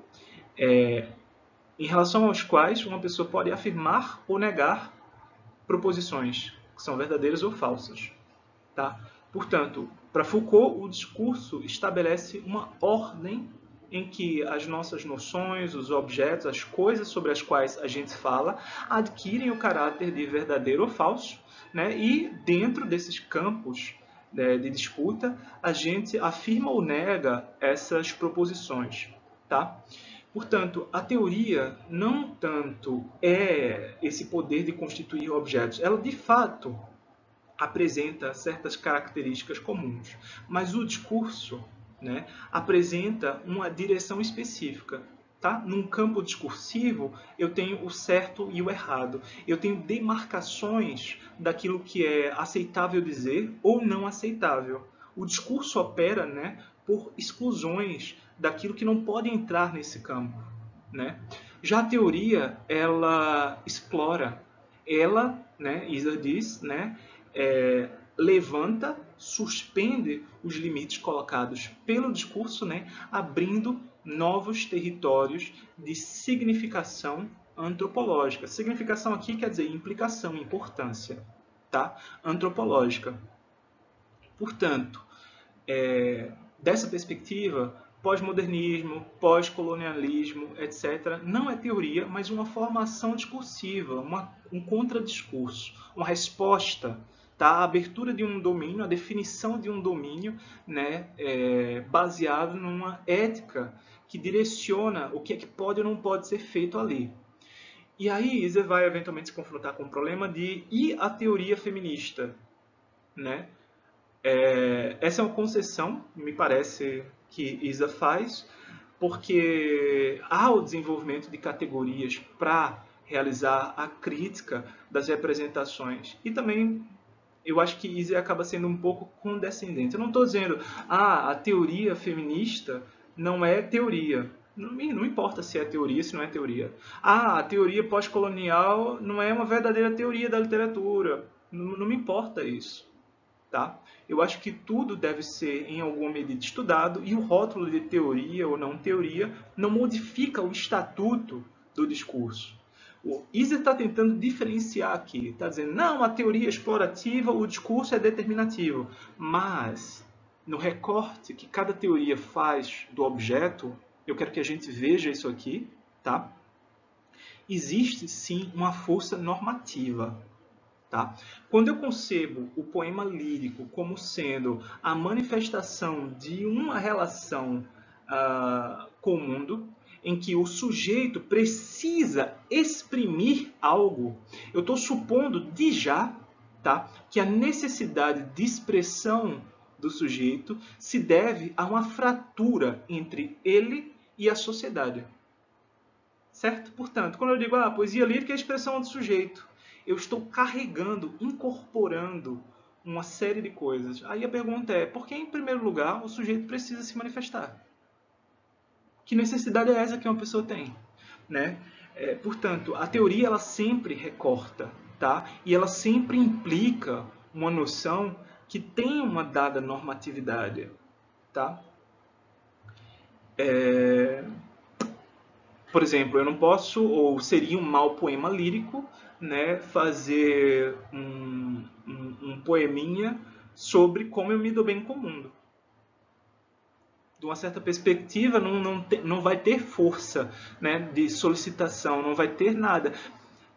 em relação aos quais uma pessoa pode afirmar ou negar proposições que são verdadeiras ou falsas. Tá? Portanto, para Foucault, o discurso estabelece uma ordem em que as nossas noções, os objetos, as coisas sobre as quais a gente fala, adquirem o caráter de verdadeiro ou falso, né? E dentro desses campos de disputa, a gente afirma ou nega essas proposições. Tá? Portanto, a teoria não tanto é esse poder de constituir objetos, ela de fato apresenta certas características comuns, mas o discurso, né, apresenta uma direção específica. Tá? Num campo discursivo, eu tenho o certo e o errado. Eu tenho demarcações daquilo que é aceitável dizer ou não aceitável. O discurso opera, né, por exclusões daquilo que não pode entrar nesse campo. Né? Já a teoria, ela explora, ela, né, Isa diz, né, levanta, suspende os limites colocados pelo discurso, né, abrindo novos territórios de significação antropológica. Significação aqui quer dizer implicação, importância, tá? Antropológica. Portanto, dessa perspectiva, pós-modernismo, pós-colonialismo, etc., não é teoria, mas uma formação discursiva, um contradiscurso, uma resposta, tá? A abertura de um domínio, a definição de um domínio, né, baseado numa ética que direciona o que é que pode ou não pode ser feito ali. E aí Isa vai eventualmente se confrontar com o problema de e a teoria feminista, né? Essa é uma concessão, me parece, que Isa faz, porque há o desenvolvimento de categorias para realizar a crítica das representações. E também eu acho que Isa acaba sendo um pouco condescendente. Eu não estou dizendo, a teoria feminista não é teoria. Não importa se é teoria, se não é teoria. A teoria pós-colonial não é uma verdadeira teoria da literatura. Não me importa isso. Tá? Eu acho que tudo deve ser, em alguma medida, estudado e o rótulo de teoria ou não teoria não modifica o estatuto do discurso. O Isa está tentando diferenciar aqui, está dizendo, não, a teoria é explorativa, o discurso é determinativo, mas no recorte que cada teoria faz do objeto, eu quero que a gente veja isso aqui, tá? Existe sim uma força normativa. Tá? Quando eu concebo o poema lírico como sendo a manifestação de uma relação com o mundo, em que o sujeito precisa exprimir algo, eu estou supondo de já, tá, que a necessidade de expressão do sujeito se deve a uma fratura entre ele e a sociedade. Certo? Portanto, quando eu digo a poesia lírica é a expressão do sujeito, eu estou carregando, incorporando uma série de coisas. Aí a pergunta é, por que em primeiro lugar o sujeito precisa se manifestar? Que necessidade é essa que uma pessoa tem? Né? Portanto, a teoria ela sempre recorta, tá? E ela sempre implica uma noção que tem uma dada normatividade. Tá? Por exemplo, eu não posso, ou seria um mau poema lírico, né, fazer um poeminha sobre como eu me dou bem com o mundo. De uma certa perspectiva, não vai ter força, né, de solicitação, não vai ter nada.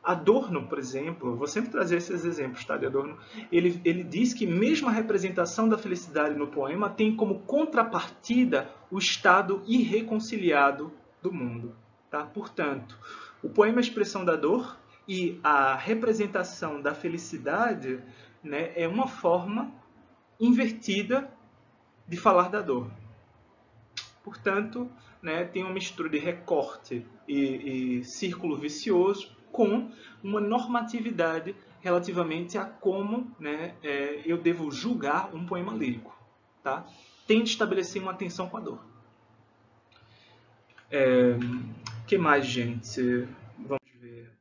Adorno, por exemplo, vou sempre trazer esses exemplos, tá, de Adorno, ele diz que mesmo a representação da felicidade no poema tem como contrapartida o estado irreconciliado do mundo. Tá? Portanto, o poema é a expressão da dor e a representação da felicidade, né, é uma forma invertida de falar da dor. Portanto, né, tem uma mistura de recorte e círculo vicioso com uma normatividade relativamente a como, né, eu devo julgar um poema lírico. Tá? Tem de estabelecer uma atenção com a dor. O que mais, gente? Vamos ver.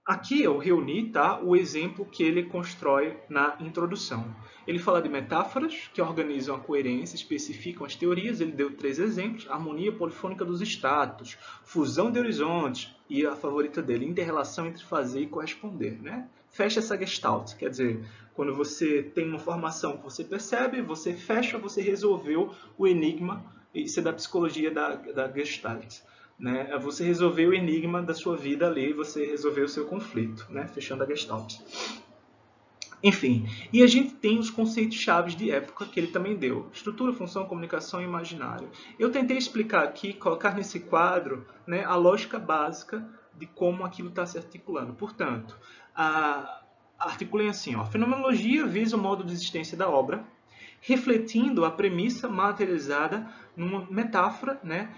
Aqui eu reuni, tá, o exemplo que ele constrói na introdução. Ele fala de metáforas que organizam a coerência, especificam as teorias. Ele deu 3 exemplos: harmonia polifônica dos status, fusão de horizontes e a favorita dele, interrelação entre fazer e corresponder. Né? Fecha essa gestalt, quer dizer, quando você tem uma formação que você percebe, você fecha, você resolveu o enigma. Isso é da psicologia da Gestalt. Né? Você resolveu o enigma da sua vida ali, você resolveu o seu conflito, né? Fechando a Gestalt. Enfim, e a gente tem os conceitos chaves de época que ele também deu. Estrutura, função, comunicação e imaginário. Eu tentei explicar aqui, colocar nesse quadro, né, a lógica básica de como aquilo está se articulando. Portanto, articulem assim, ó, a fenomenologia visa o modo de existência da obra, refletindo a premissa materializada numa metáfora, né,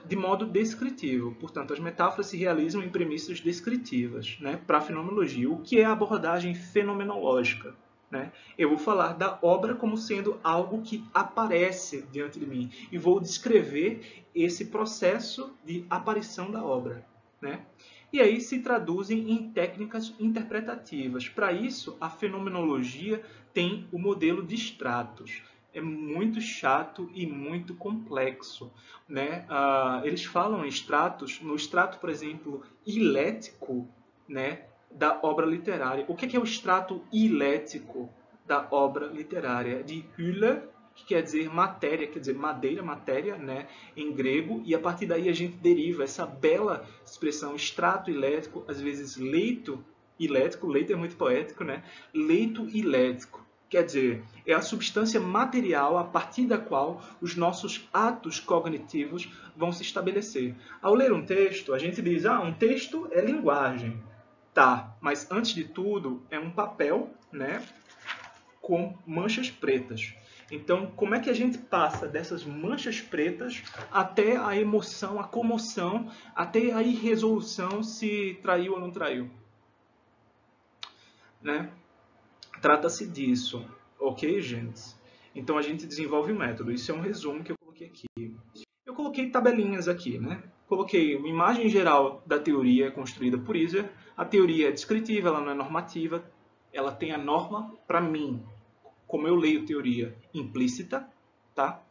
de modo descritivo. Portanto, as metáforas se realizam em premissas descritivas, né, para a fenomenologia. O que é a abordagem fenomenológica? Né? Eu vou falar da obra como sendo algo que aparece diante de mim e vou descrever esse processo de aparição da obra. Né? E aí se traduzem em técnicas interpretativas. Para isso, a fenomenologia tem o modelo de estratos. É muito chato e muito complexo. Né? Eles falam em estratos, no estrato, por exemplo, hilético, né, da obra literária. O que é o estrato hilético da obra literária? De Hülle, que quer dizer matéria, quer dizer madeira, matéria, né, em grego, e a partir daí a gente deriva essa bela expressão estrato hilético, às vezes leito hilético, leito é muito poético, né? Leito hilético. Quer dizer, é a substância material a partir da qual os nossos atos cognitivos vão se estabelecer. Ao ler um texto, a gente diz, um texto é linguagem. Tá, mas antes de tudo é um papel, né, com manchas pretas. Então, como é que a gente passa dessas manchas pretas até a emoção, a comoção, até a irresolução se traiu ou não traiu? Né? Trata-se disso, ok, gente? Então a gente desenvolve o método. Isso é um resumo que eu coloquei aqui. Eu coloquei tabelinhas aqui, né? Coloquei uma imagem geral da teoria construída por Iser. A teoria é descritiva, ela não é normativa. Ela tem a norma, para mim, como eu leio teoria, implícita, tá?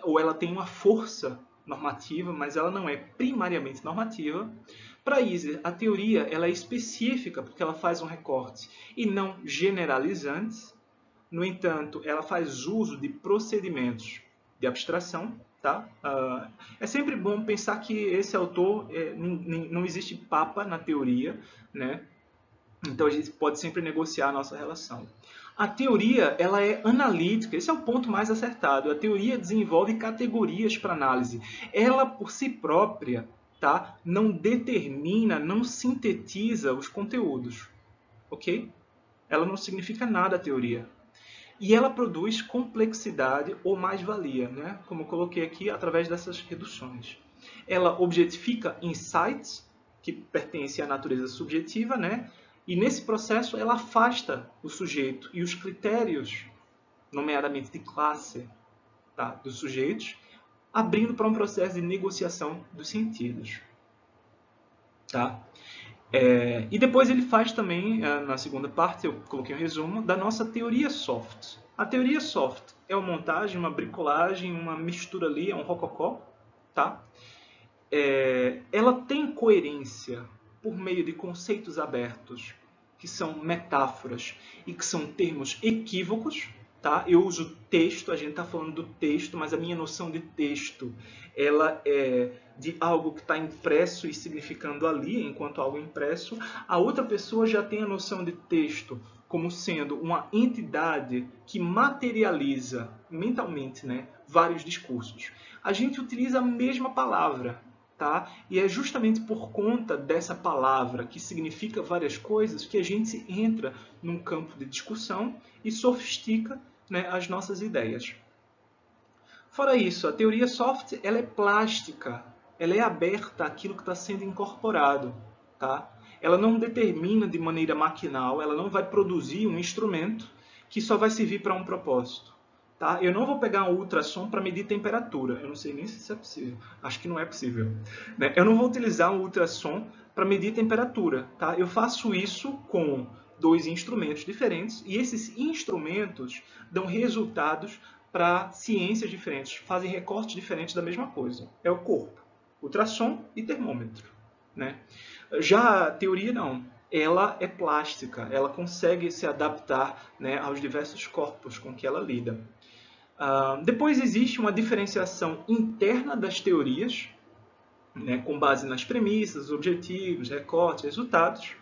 Ou ela tem uma força normativa, mas ela não é primariamente normativa. Para Iser, a teoria ela é específica porque ela faz um recorte e não generalizante. No entanto, ela faz uso de procedimentos de abstração. Tá? É sempre bom pensar que esse autor, não existe papa na teoria, né? Então a gente pode sempre negociar a nossa relação. A teoria ela é analítica, esse é o ponto mais acertado. A teoria desenvolve categorias para análise. Ela, por si própria, tá? Não determina, não sintetiza os conteúdos. Ok? Ela não significa nada a teoria. E ela produz complexidade ou mais-valia, né? Como eu coloquei aqui, através dessas reduções. Ela objetifica insights, que pertencem à natureza subjetiva, né? E nesse processo ela afasta o sujeito e os critérios, nomeadamente de classe, tá? Dos sujeitos, abrindo para um processo de negociação dos sentidos. Tá? E depois ele faz também, na segunda parte, eu coloquei um resumo, da nossa teoria soft. A teoria soft é uma montagem, uma bricolagem, uma mistura ali, é um rococó. Tá? Ela tem coerência por meio de conceitos abertos, que são metáforas e que são termos equívocos. Tá? Eu uso texto, a gente está falando do texto, mas a minha noção de texto ela é de algo que está impresso e significando ali, enquanto algo impresso. A outra pessoa já tem a noção de texto como sendo uma entidade que materializa mentalmente, né, vários discursos. A gente utiliza a mesma palavra, tá? E é justamente por conta dessa palavra que significa várias coisas que a gente entra num campo de discussão e sofistica, né, as nossas ideias. Fora isso, a teoria soft ela é plástica, ela é aberta àquilo que está sendo incorporado. Tá? Ela não determina de maneira maquinal, ela não vai produzir um instrumento que só vai servir para um propósito. Tá? Eu não vou pegar um ultrassom para medir temperatura. Eu não sei nem se isso é possível. Acho que não é possível. Né? Eu não vou utilizar um ultrassom para medir temperatura. Tá? Eu faço isso com dois instrumentos diferentes e esses instrumentos dão resultados para ciências diferentes, fazem recortes diferentes da mesma coisa. É o corpo, ultrassom e termômetro. Né? Já a teoria não. Ela é plástica, ela consegue se adaptar, né, aos diversos corpos com que ela lida. Depois existe uma diferenciação interna das teorias, né, com base nas premissas, objetivos, recortes, resultados,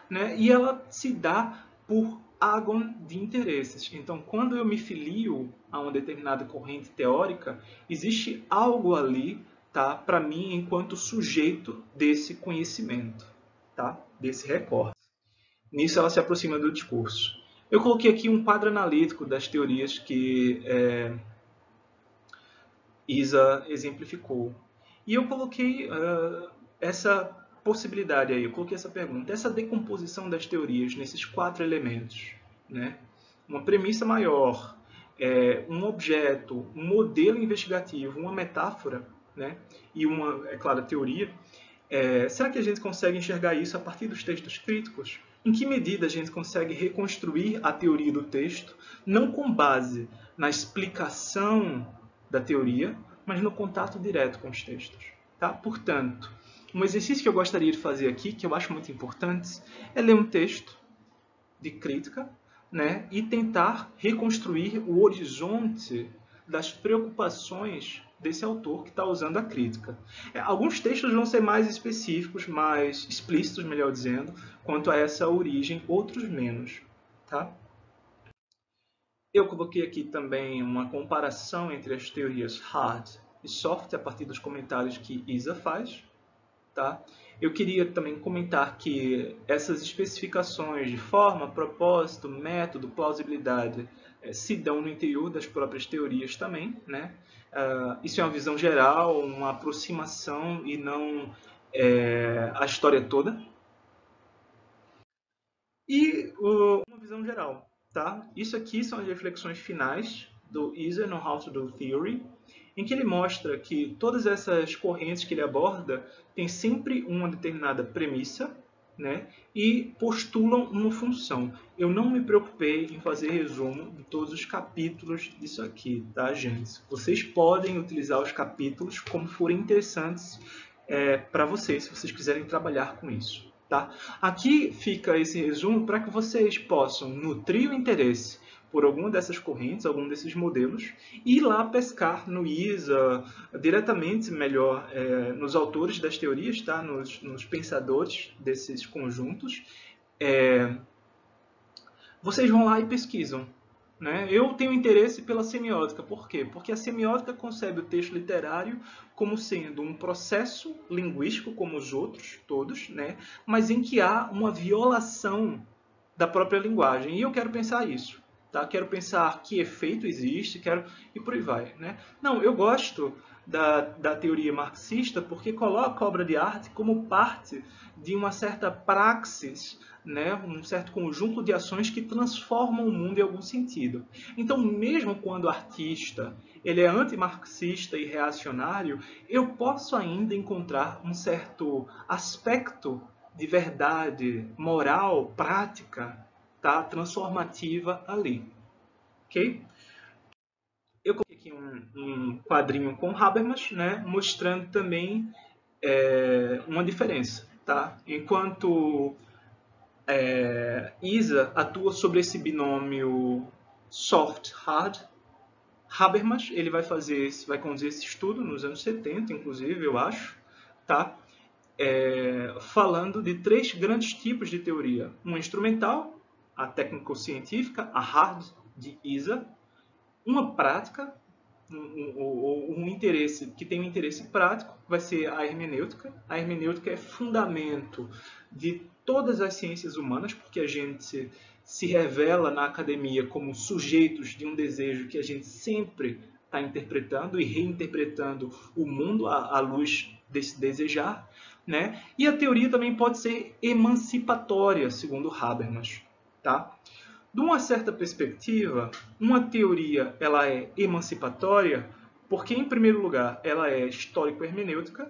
né, e ela se dá por ágon de interesses. Então, quando eu me filio a uma determinada corrente teórica, existe algo ali, tá, para mim enquanto sujeito desse conhecimento, tá, desse recorte. Nisso ela se aproxima do discurso. Eu coloquei aqui um quadro analítico das teorias que Isa exemplificou. E eu coloquei essa possibilidade aí, eu coloquei essa pergunta, essa decomposição das teorias nesses 4 elementos, né? Uma premissa maior, um objeto, um modelo investigativo, uma metáfora, né? E uma, é claro, teoria. Será que a gente consegue enxergar isso a partir dos textos críticos? Em que medida a gente consegue reconstruir a teoria do texto, não com base na explicação da teoria, mas no contato direto com os textos? Tá? Portanto, um exercício que eu gostaria de fazer aqui, que eu acho muito importante, é ler um texto de crítica, né, e tentar reconstruir o horizonte das preocupações desse autor que está usando a crítica. Alguns textos vão ser mais específicos, mais explícitos, melhor dizendo, quanto a essa origem, outros menos. Tá? Eu coloquei aqui também uma comparação entre as teorias hard e soft, a partir dos comentários que Isa faz. Tá? Eu queria também comentar que essas especificações de forma, propósito, método, plausibilidade se dão no interior das próprias teorias também, né? Isso é uma visão geral, uma aproximação e não a história toda. E uma visão geral. Tá? Isso aqui são as reflexões finais do Isa no How to Do Theory, em que ele mostra que todas essas correntes que ele aborda têm sempre uma determinada premissa, né, e postulam uma função. Eu não me preocupei em fazer resumo de todos os capítulos disso aqui, tá, gente? Vocês podem utilizar os capítulos como forem interessantes para vocês, se vocês quiserem trabalhar com isso. Tá? Aqui fica esse resumo para que vocês possam nutrir o interesse por alguma dessas correntes, algum desses modelos, e ir lá pescar no ISA, diretamente, melhor, nos autores das teorias, tá? nos pensadores desses conjuntos. Vocês vão lá e pesquisam. Né? Eu tenho interesse pela semiótica. Por quê? Porque a semiótica concebe o texto literário como sendo um processo linguístico, como os outros, todos, né? Mas em que há uma violação da própria linguagem. E eu quero pensar isso. Tá? Quero pensar que efeito existe, e por aí vai. Né? Não, eu gosto da teoria marxista porque coloca a obra de arte como parte de uma certa praxis, né, um certo conjunto de ações que transformam o mundo em algum sentido. Então, mesmo quando o artista ele é antimarxista e reacionário, eu posso ainda encontrar um certo aspecto de verdade moral, prática, tá, transformativa ali. Ok? Eu coloquei aqui um quadrinho com Habermas, né, mostrando também uma diferença. Tá? Enquanto Isa atua sobre esse binômio soft-hard, Habermas ele vai conduzir esse estudo nos anos 70, inclusive, eu acho, tá? Falando de 3 grandes tipos de teoria. Uma instrumental, a técnico-científica, a hard de Isa, uma prática, um interesse que tem um interesse prático, vai ser a hermenêutica. A hermenêutica é fundamento de todas as ciências humanas, porque a gente se revela na academia como sujeitos de um desejo que a gente sempre está interpretando e reinterpretando o mundo à luz desse desejar. Né? E a teoria também pode ser emancipatória, segundo Habermas. Tá? De uma certa perspectiva, uma teoria ela é emancipatória porque, em primeiro lugar, ela é histórico-hermenêutica,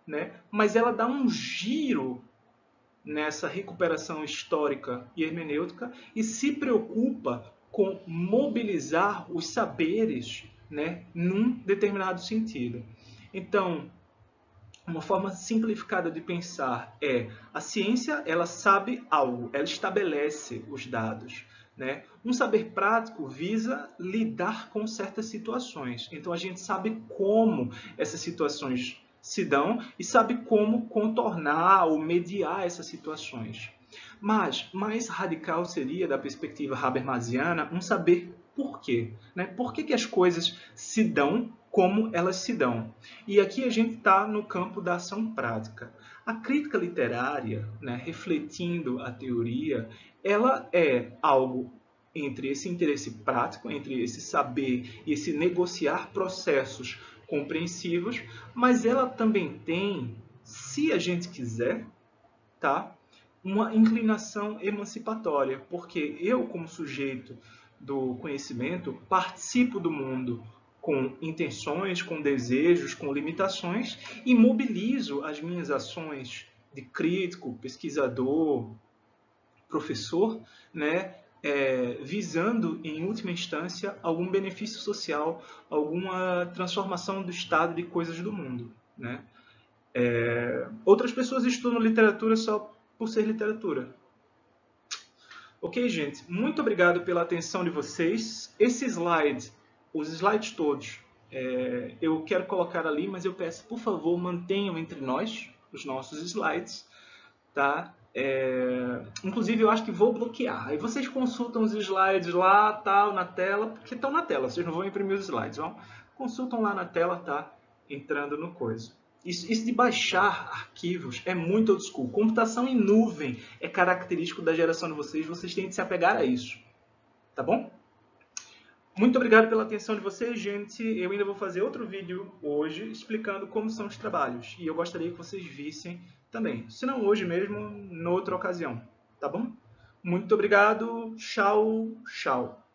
né? Mas ela dá um giro nessa recuperação histórica e hermenêutica e se preocupa com mobilizar os saberes, né, num determinado sentido. Então, uma forma simplificada de pensar é a ciência ela sabe algo, ela estabelece os dados. Né? Um saber prático visa lidar com certas situações. Então a gente sabe como essas situações se dão e sabe como contornar ou mediar essas situações. Mas mais radical seria, da perspectiva habermasiana, um saber por quê. Né? Por que as coisas se dão como elas se dão? E aqui a gente está no campo da ação prática. A crítica literária, né, refletindo a teoria, ela é algo entre esse interesse prático, entre esse saber e esse negociar processos compreensivos, mas ela também tem, se a gente quiser, tá, uma inclinação emancipatória, porque eu, como sujeito do conhecimento, participo do mundo com intenções, com desejos, com limitações e mobilizo as minhas ações de crítico, pesquisador, professor, né, visando, em última instância, algum benefício social, alguma transformação do estado de coisas do mundo. Né? Outras pessoas estudam literatura só por ser literatura. Ok, gente? Muito obrigado pela atenção de vocês. Esse slide, os slides todos, eu quero colocar ali, mas eu peço, por favor, mantenham entre nós os nossos slides. Tá? Inclusive, eu acho que vou bloquear. Aí vocês consultam os slides lá, tal, na tela, porque estão na tela, vocês não vão imprimir os slides, vão? Consultam lá na tela, tá? Entrando no coisa. Isso de baixar arquivos é muito old school. Computação em nuvem é característico da geração de vocês, vocês têm que se apegar a isso. Tá bom? Muito obrigado pela atenção de vocês, gente. Eu ainda vou fazer outro vídeo hoje explicando como são os trabalhos. E eu gostaria que vocês vissem também. Se não hoje mesmo, noutra ocasião. Tá bom? Muito obrigado. Tchau, tchau.